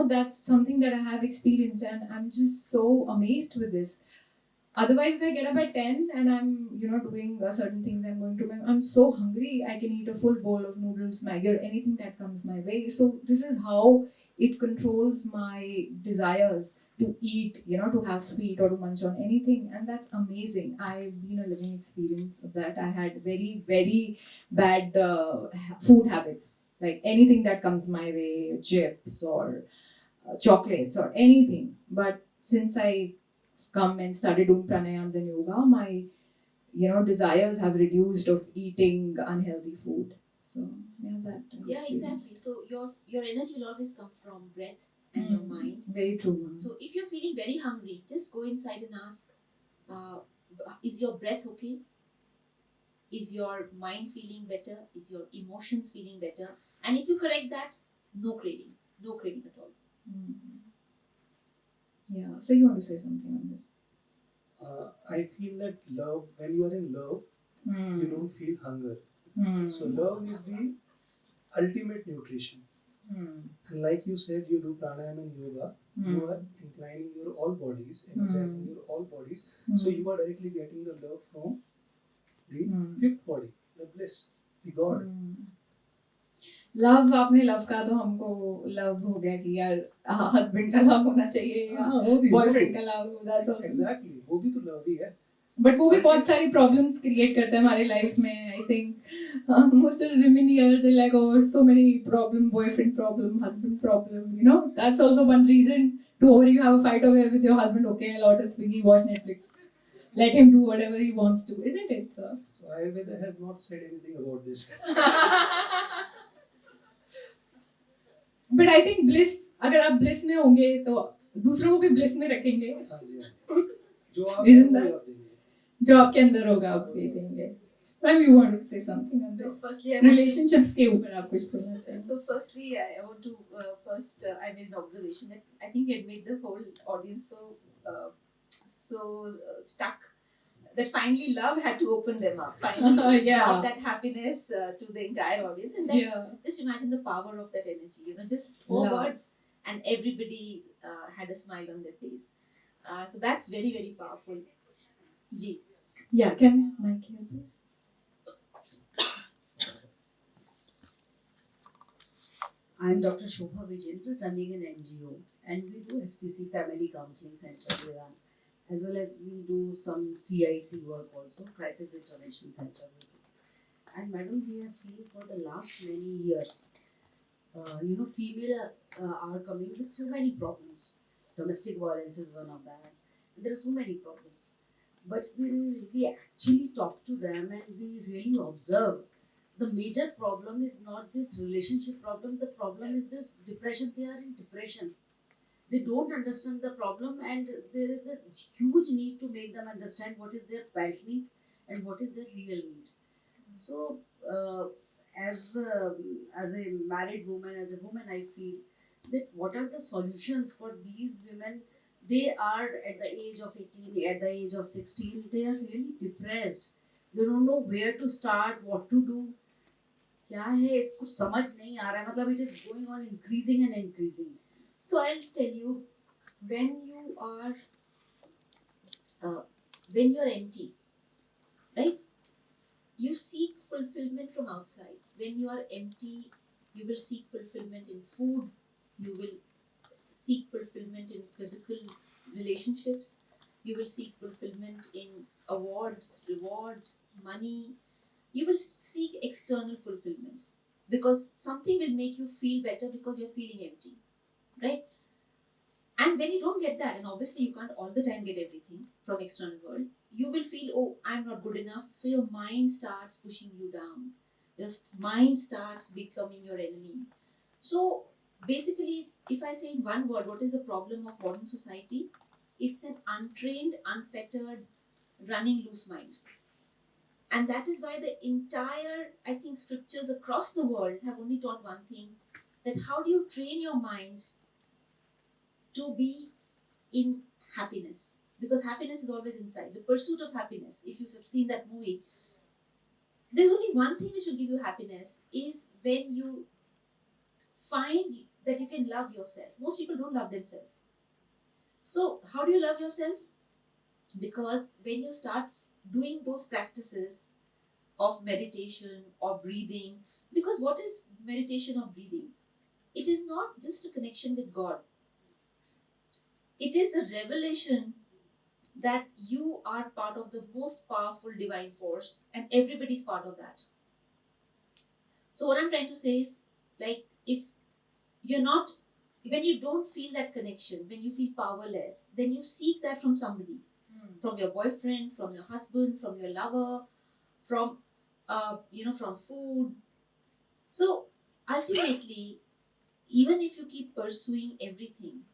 That's something that I have experienced, and I'm just so amazed with this. Otherwise, if I get up at 10 and I'm, doing certain things, I'm so hungry, I can eat a full bowl of noodles, Maggi, or anything that comes my way. So, this is how it controls my desires to eat, to have sweet or to munch on anything. And that's amazing. I've been a living experience of that. I had very, very bad food habits. Like anything that comes my way, chips or chocolates or anything. But since I come and started doing pranayams and yoga, my desires have reduced of eating unhealthy food. So yeah, that I've Yeah, exactly. experienced. So your energy will always come from breath and your mind. Very true. Ma'am. So if you're feeling very hungry, just go inside and ask, is your breath okay? Is your mind feeling better? Is your emotions feeling better? And if you correct that, no craving at all. Yeah. So you want to say something on this? I feel that love, when you are in love, you don't feel hunger. So love is the ultimate nutrition. And like you said, you do pranayama and yoga, you are inclining your all bodies, energizing your all bodies. So you are directly getting the love from the fifth body, the bliss, the God. Love आपने love का तो हमको love हो गया कि यार husband का love होना चाहिए या बॉयफ्रेंड का लव एग्जैक्टली वो भी तो लव ही है बट वो भी बहुत सारी प्रॉब्लम्स क्रिएट करता है हमारे लाइफ में I think most of the women here they like oh so many problem boyfriend problem husband problem that's also one reason to or you have a fight over with your husband okay I'll order Swiggy watch Netflix let him do whatever he wants to isn't it sir so Ayurveda has not said anything about this but I think bliss अगर आप bliss में होंगे तो दूसरों को भी bliss में रखेंगे जो आप देंगे जो आपके अंदर होगा आप दे देंगे Ma'am, you want to say something on this? So firstly, relationships के ऊपर आप कुछ बोलना चाहिए. So firstly, I want to I made an observation that I think it made the whole audience so stuck that finally love had to open them up. Finally, brought that happiness to the entire audience, and then just imagine the power of that energy. Just 4 words, and everybody had a smile on their face. So that's very, very powerful. Ji. Yeah, can mic here, please? I'm Dr. Shobha Vijendra, running an NGO, and we do FCC Family Counseling Center we run, as well as we do some CIC work also, Crisis Intervention Center we do. And madam, we have seen for the last many years, female are coming with so many problems. Domestic violence is one of that. And there are so many problems. But when we actually talk to them and we really observe, the major problem is not this relationship problem. The problem is this depression. They are in depression. They don't understand the problem, and there is a huge need to make them understand what is their felt need and what is their real need. So, as a married woman, as a woman, I feel that what are the solutions for these women? They are at the age of 18, at the age of 16, they are really depressed. They don't know where to start, what to do. क्या है इसको समझ नहीं आ रहा है मतलब it is going on increasing and increasing. So I'll tell you, when you're empty, right? You seek fulfillment from outside. When you are empty, you will seek fulfillment in food. You will seek fulfillment in physical relationships. You will seek fulfillment in awards, rewards, money. You will seek external fulfillments because something will make you feel better because you're feeling empty, right? And when you don't get that, and obviously you can't all the time get everything from external world, you will feel, oh, I'm not good enough. So your mind starts pushing you down. Your mind starts becoming your enemy. So basically, if I say in one word, what is the problem of modern society? It's an untrained, unfettered, running loose mind. And that is why the entire, I think, scriptures across the world have only taught one thing, that how do you train your mind to be in happiness? because happiness is always inside. The pursuit of happiness, if you have seen that movie, there's only one thing which will give you happiness is when you find that you can love yourself. Most people don't love themselves. So, how do you love yourself? Because when you start doing those practices of meditation or breathing, because what is meditation or breathing? It is not just a connection with God, it is a revelation that you are part of the most powerful divine force and everybody's part of that. So, what I'm trying to say is, like, if you're not, when you don't feel that connection, when you feel powerless, then you seek that from somebody, from your boyfriend, from your husband, from your lover, from from food. So ultimately, even if you keep pursuing everything,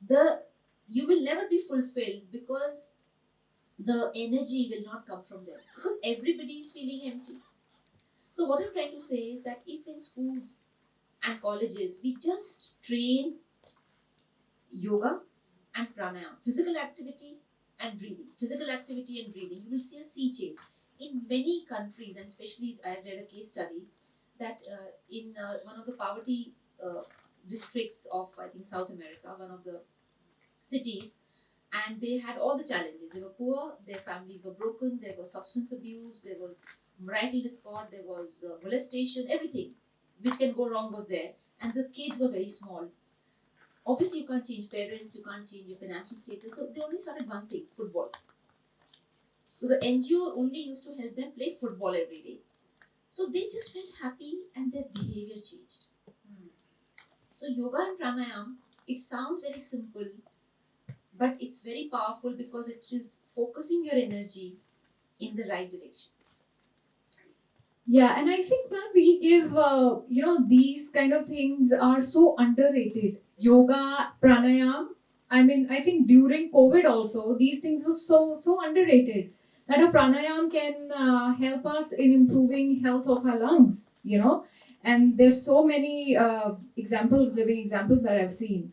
the you will never be fulfilled because the energy will not come from them because everybody is feeling empty. So what I'm trying to say is that if in schools and colleges we just train yoga and pranayama, physical activity and breathing, you will see a sea change. In many countries, and especially I read a case study that in one of the poverty districts of, I think, South America, one of the cities, and they had all the challenges. They were poor, their families were broken, there was substance abuse, there was marital discord, there was molestation, everything which can go wrong was there, and the kids were very small. Obviously, you can't change parents, you can't change your financial status. So they only started one thing: football. So the NGO only used to help them play football every day. So they just felt happy and their behavior changed. So yoga and pranayama, it sounds very simple, but it's very powerful because it is focusing your energy in the right direction. Yeah, and I think, ma'am, we give, these kind of things are so underrated. Yoga, pranayam. I mean, I think during COVID also, these things were so underrated. That a pranayam can help us in improving health of our lungs, And there's so many living examples that I've seen.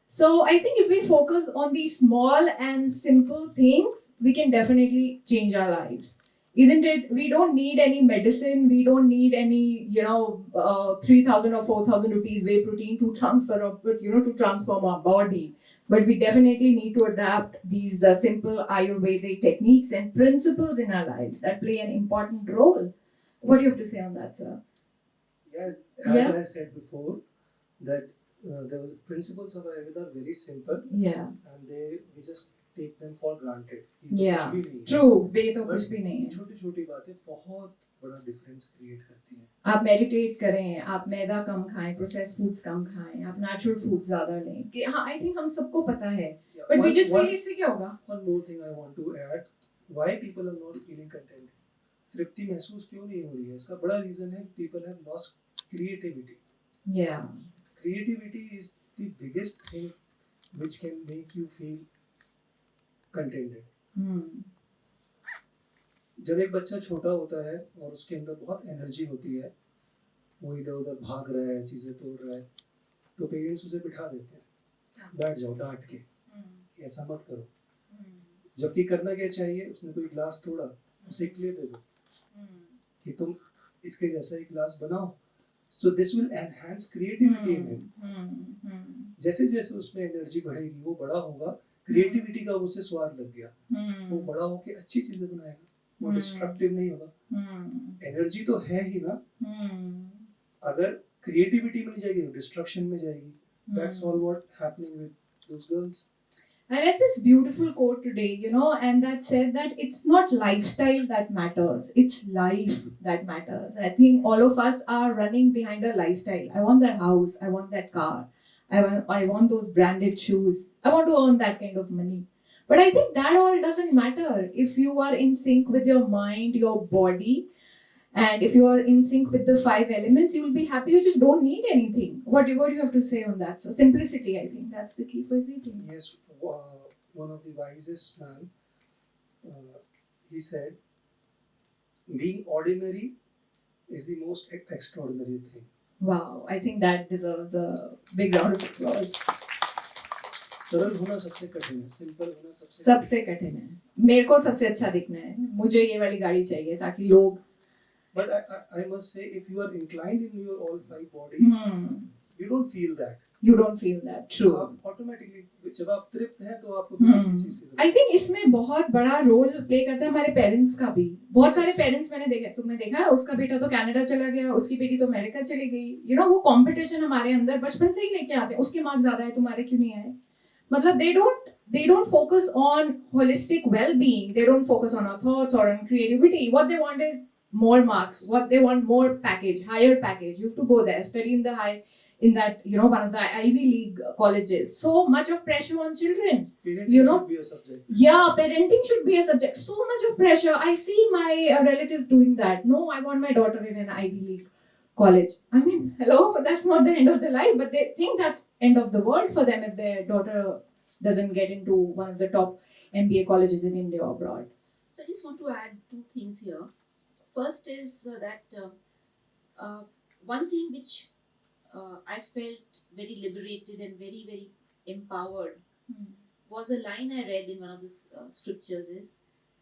So I think if we focus on these small and simple things, we can definitely change our lives. Isn't it? We don't need any medicine. We don't need any, 3,000 or 4,000 rupees whey protein to transform our body. But we definitely need to adapt these simple Ayurvedic techniques and principles in our lives that play an important role. What do you have to say on that, sir? Yes, Yeah. as I said before, that the principles of Ayurveda are very simple Yeah. and we just take them for granted. Yeah. कुछ भी नहीं है। True. बे तो बस कुछ भी नहीं ये है। छोटी-छोटी बातें बहुत बड़ा डिफरेंस क्रिएट करती हैं। आप मेडिटेट करें, आप मैदा कम खाएं, प्रोसेस्ड फूड्स कम खाएं, आप नेचुरल फूड ज्यादा लें। कि हाँ, आई थिंक हम सबको पता है। But we just feel इससे क्या होगा? One more thing I want to add, why people are not feeling content? तृप्ति महसूस क्यों नहीं हो रही है? इसका बड़ा रीजन है people have lost creativity. Yeah. Creativity is the biggest thing which can make you feel contented. जब एक बच्चा छोटा होता है और उसके अंदर बहुत एनर्जी होती है, वो इधर उधर भाग रहा है, चीजें तोड़ रहा है, तो पेरेंट्स उसे बिठा देते हैं, बैठ जाओ डांट के, ऐसा मत करो। जबकि करना क्या चाहिए, उसने कोई ग्लास तोड़ा, उसे क्ले दे दो कि तुम इसके जैसा एक ग्लास बनाओ। So this will enhance creativity in him. जैसे जैसे उसमें एनर्जी बढ़ेगी, वो बड़ा होगा, क्रिएटिविटी का उसे स्वाद लग गया, वो बड़ा होके अच्छी चीजें बनाएगा, वो डिस्ट्रक्टिव नहीं होगा। एनर्जी तो है ही ना, अगर क्रिएटिविटी में नहीं जाएगी तो डिस्ट्रक्शन में जाएगी। That's all what happening with those girls. I read this beautiful quote today, and that said that it's not lifestyle that matters, it's life that matters. I think all of us are running behind a lifestyle. I want that house, I want that car, I want those branded shoes, I want to earn that kind of money. But I think that all doesn't matter if you are in sync with your mind, your body, and if you are in sync with the 5 elements, you will be happy. You just don't need anything. What do you have to say on that? So simplicity, I think that's the key for everything. Yes, one of the wisest man, he said, being ordinary is the most extraordinary thing. Wow, I think that deserves a big round of applause. सरल होना सबसे कठिन है, simple होना सबसे कठिन है. मेरे को सबसे अच्छा दिखना है. मुझे ये वाली गाड़ी चाहिए ताकि लोग. But I must say, if you are inclined in your all five bodies, you don't feel that. You don't feel that. True. आप automatically जब आप तृप्त हैं तो आपको फिर किसी चीज से. I think इसमें बहुत बड़ा रोल प्ले करता है हमारे पेरेंट्स का भी. बहुत Yes. सारे पेरेंट्स मैंने देखे, तुमने देखा है, उसका बेटा तो कनाडा चला गया, उसकी बेटी तो अमेरिका चली गई. You know, वो कंपटीशन हमारे अंदर बचपन से ही लेके आते हैं. उसके मार्क्स ज्यादा है, तुम्हारे क्यों नहीं आए? मतलब they don't focus on holistic well-being. They don't focus on our thoughts or on creativity. What they want is more marks. What they want, more package, higher package. You have to go there, study in the high, in that, you know, one of the Ivy League colleges. So much of pressure on children. Parenting You know? should be a subject. Yeah, parenting should be a subject. So much of pressure. I see my relatives doing that. No, I want my daughter in an Ivy League college. I mean, hello, that's not the end of their life, but they think that's end of the world for them if their daughter doesn't get into one of the top MBA colleges in India or abroad. So I just want to add two things here. First is that one thing which I felt very liberated and very, very empowered was a line I read in one of the scriptures is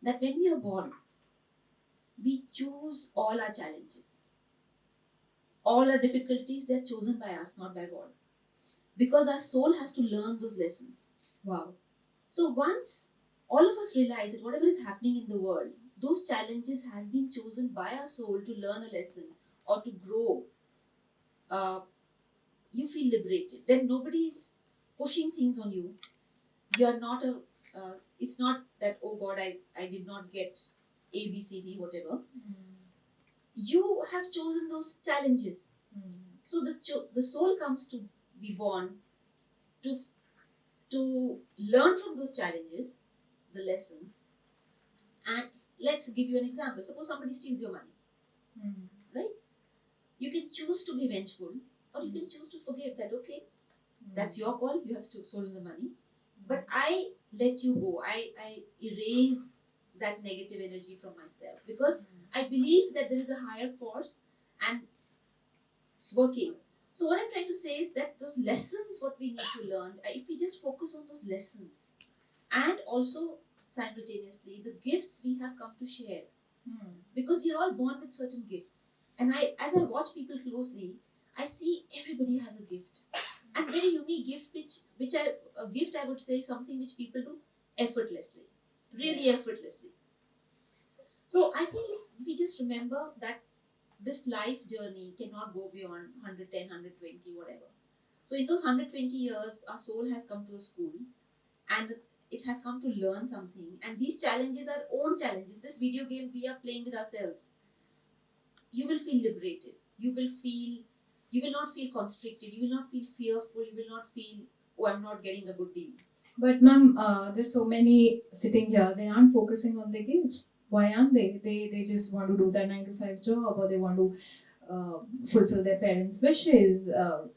that when we are born, we choose all our challenges. All our difficulties, they're chosen by us, not by God. Because our soul has to learn those lessons. Wow. So once all of us realize that whatever is happening in the world, those challenges has been chosen by our soul to learn a lesson or to grow, you feel liberated. Then nobody's pushing things on you. You're not it's not that, oh God, I did not get A, B, C, D, whatever. You have chosen those challenges. So the soul comes to be born to learn from those challenges, the lessons. And let's give you an example. Suppose somebody steals your money, right? You can choose to be vengeful, or you can choose to forgive that, okay, that's your call, you have stolen the money. But I let you go. I erase that negative energy from myself because I believe that there is a higher force and working. So what I'm trying to say is that those lessons, what we need to learn, if we just focus on those lessons and also simultaneously the gifts we have come to share, because we are all born with certain gifts. And as I watch people closely, I see everybody has a gift and very unique gift, a gift I would say something which people do effortlessly, really effortlessly. So I think if we just remember that this life journey cannot go beyond 110, 120, whatever. So in those 120 years, our soul has come to a school and it has come to learn something. And these challenges are own challenges. This video game we are playing with ourselves. You will feel liberated. You will not feel constricted. You will not feel fearful. You will not feel, oh, I'm not getting a good deal. But ma'am, there's so many sitting here, they aren't focusing on their gifts. Why aren't they? They just want to do their 9 to 5 job, or they want to fulfill their parents' wishes.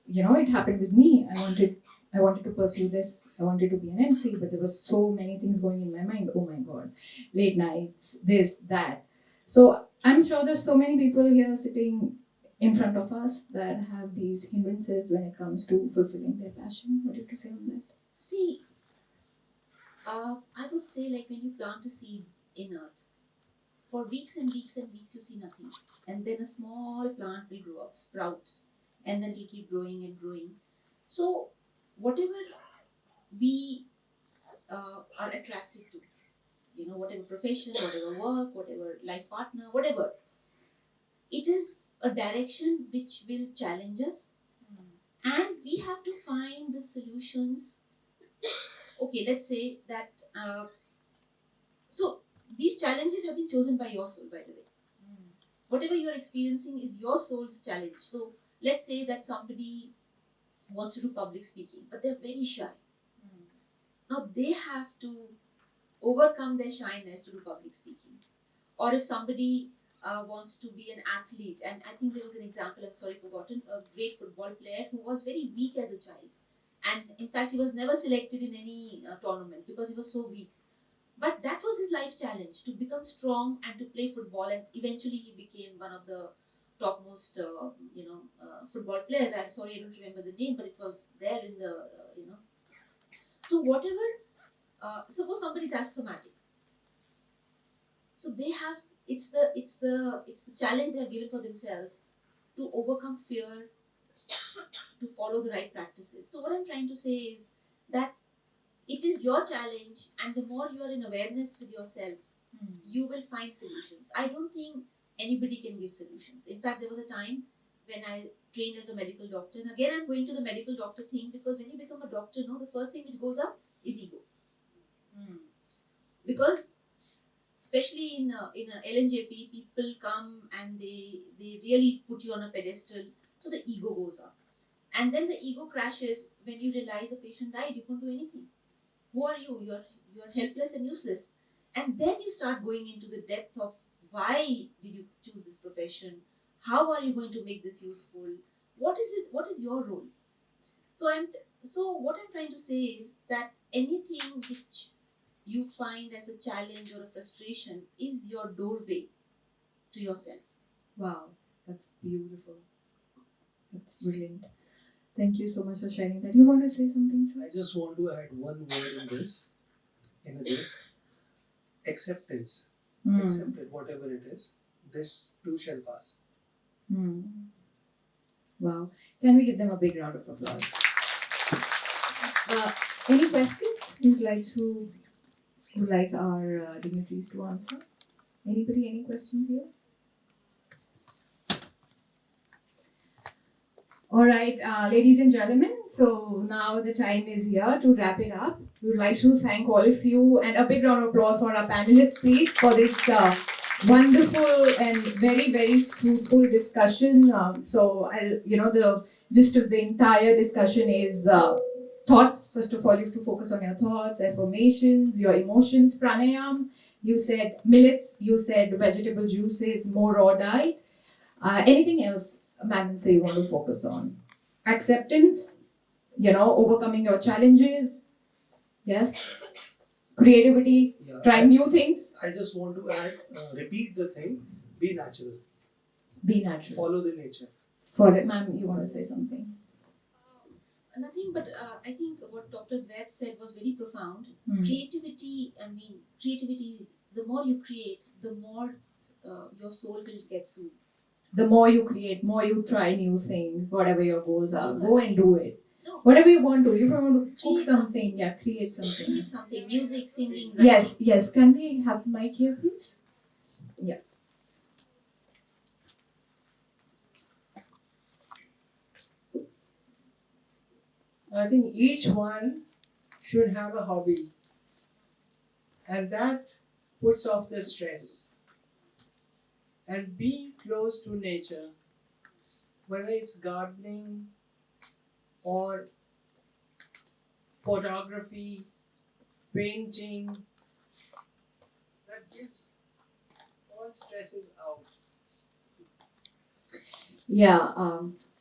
You know, it happened with me. I wanted to pursue this. I wanted to be an MC, but there were so many things going in my mind. Oh my God, late nights, this, that. So I'm sure there's so many people here sitting in front of us that have these hindrances when it comes to fulfilling their passion. What do you have to say on that? See, I would say like when you plant a seed in earth, for weeks and weeks and weeks you see nothing. And then a small plant will grow up, sprouts, and then it will keep growing and growing. So whatever we are attracted to, you know, whatever profession, whatever work, whatever life partner, whatever, it is a direction which will challenge us. And we have to find the solutions. Okay, let's say that, so these challenges have been chosen by your soul, by the way. Whatever you're experiencing is your soul's challenge. So let's say that somebody wants to do public speaking, but they're very shy. Now they have to overcome their shyness to do public speaking. Or if somebody wants to be an athlete, and I think there was an example, I'm sorry, forgotten, a great football player who was very weak as a child. And in fact, he was never selected in any tournament because he was so weak. But that was his life challenge, to become strong and to play football. And eventually he became one of the topmost, football players. I'm sorry, I don't remember the name, but it was there in the, So whatever, suppose somebody is asthmatic, so they have, it's the challenge they have given for themselves to overcome fear, to follow the right practices. So what I'm trying to say is that it is your challenge, and the more you are in awareness with yourself, you will find solutions. I don't think anybody can give solutions. In fact, there was a time when I trained as a medical doctor, and again I'm going to the medical doctor thing, because when you become a doctor, no, the first thing which goes up is ego. Because especially in a LNJP, people come and they really put you on a pedestal, so the ego goes up, and then the ego crashes when you realize the patient died. You can't do anything. Who are you? You're helpless and useless. And then you start going into the depth of why did you choose this profession? How are you going to make this useful? What is it? What is your role? So what I'm trying to say is that anything which you find as a challenge or a frustration is your doorway to yourself. Wow, that's beautiful. That's brilliant. Thank you so much for sharing that. You want to say something, sir? I just want to add one word in this. Acceptance. Accept it, whatever it is. This too shall pass. Wow. Can we give them a big round of applause? Any questions you'd like our dignitaries to answer? Anybody? Any questions here? All right, ladies and gentlemen, so now the time is here to wrap it up. We would like to thank all of you, and a big round of applause for our panelists, please, for this wonderful and very, very fruitful discussion. The gist of the entire discussion is thoughts. First of all, you have to focus on your thoughts, affirmations, your emotions, pranayam. You said millets, you said vegetable juices, more raw diet. Anything else, Madam, say you want to focus on? Acceptance, overcoming your challenges. Yes. Creativity, Yeah. try new things. I just want to add, repeat the thing, be natural. Be natural. Follow the nature. For it, ma'am, you want to say something? Nothing, but I think what Dr. Advait said was very profound. Creativity, the more you create, the more your soul will get soothed. The more you create, more you try new things, whatever your goals are, go and do it. No. Whatever you want to. If you want to cook Create something, yeah, create something. Create something, music, singing, writing. Yes, yes. Can we have the mic here, please? Yeah. I think each one should have a hobby, and that puts off the stress. And be close to nature, whether it's gardening or photography, painting, that gives all stresses out. Yeah.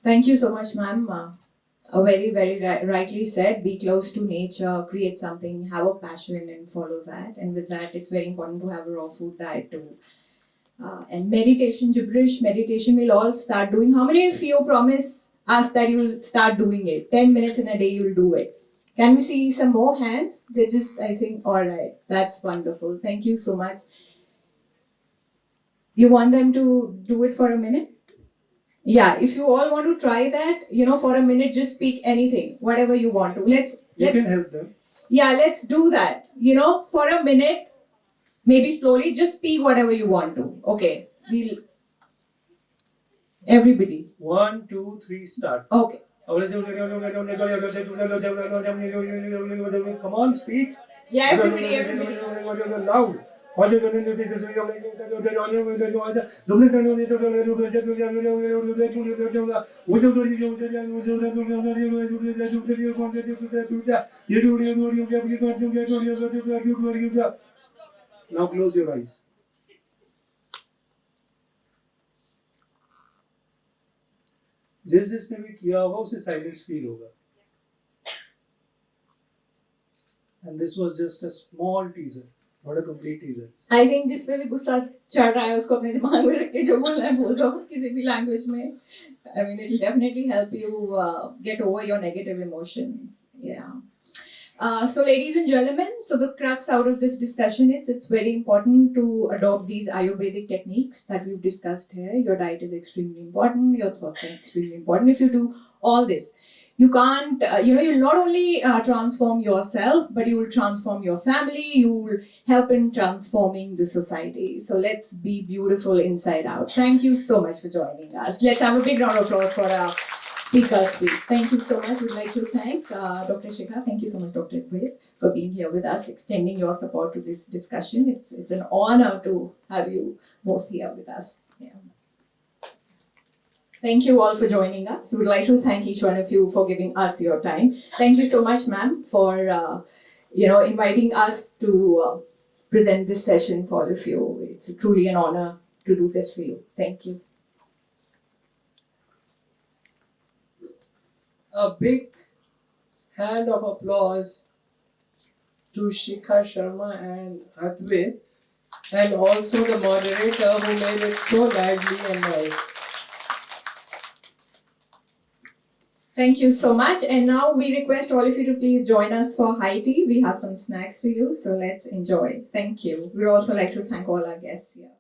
Thank you so much, ma'am. Very, very rightly said. Be close to nature, create something, have a passion, and follow that. And with that, it's very important to have a raw food diet too. And meditation, gibberish, meditation we'll all start doing. How many of you promise us that you will start doing it? 10 minutes in a day you'll do it. Can we see some more hands? They just, I think, alright. That's wonderful. Thank you so much. You want them to do it for a minute? Yeah, if you all want to try that, for a minute, just speak anything, whatever you want to. You can help them. Yeah, let's do that. For a minute, maybe slowly, just speak whatever you want to. Okay, everybody. 1, 2, 3, start. Okay. Come on, speak. Yeah, everybody. Loud. Now close your eyes. जिसने भी किया होगा उसे silence feel होगा. And this was just a small teaser, not a complete teaser. I think जिस पे भी गुस्सा चढ़ रहा है उसको अपने दिमाग में रख के जो बोलना है बोल दो किसी भी language में. I mean, it will definitely help you get over your negative emotions. Yeah. So, ladies and gentlemen, so the crux out of this discussion is it's very important to adopt these Ayurvedic techniques that we've discussed here. Your diet is extremely important, your thoughts are extremely important. If you do all this, you can't, you'll not only transform yourself, but you will transform your family, you will help in transforming the society. So, let's be beautiful inside out. Thank you so much for joining us. Let's have a big round of applause for our speakers, please. Thank you so much. We'd like to thank Dr. Shikha. Thank you so much, Dr. Advait, for being here with us, extending your support to this discussion. It's an honor to have you both here with us. Yeah. Thank you all for joining us. We'd like to thank each one of you for giving us your time. Thank you so much, ma'am, for inviting us to present this session for all of you. It's truly an honor to do this for you. Thank you. A big hand of applause to Shikha Sharma and Advait, and also the moderator who made it so lively and nice. Thank you so much. And now we request all of you to please join us for high tea. We have some snacks for you, so let's enjoy. Thank you. We also like to thank all our guests here.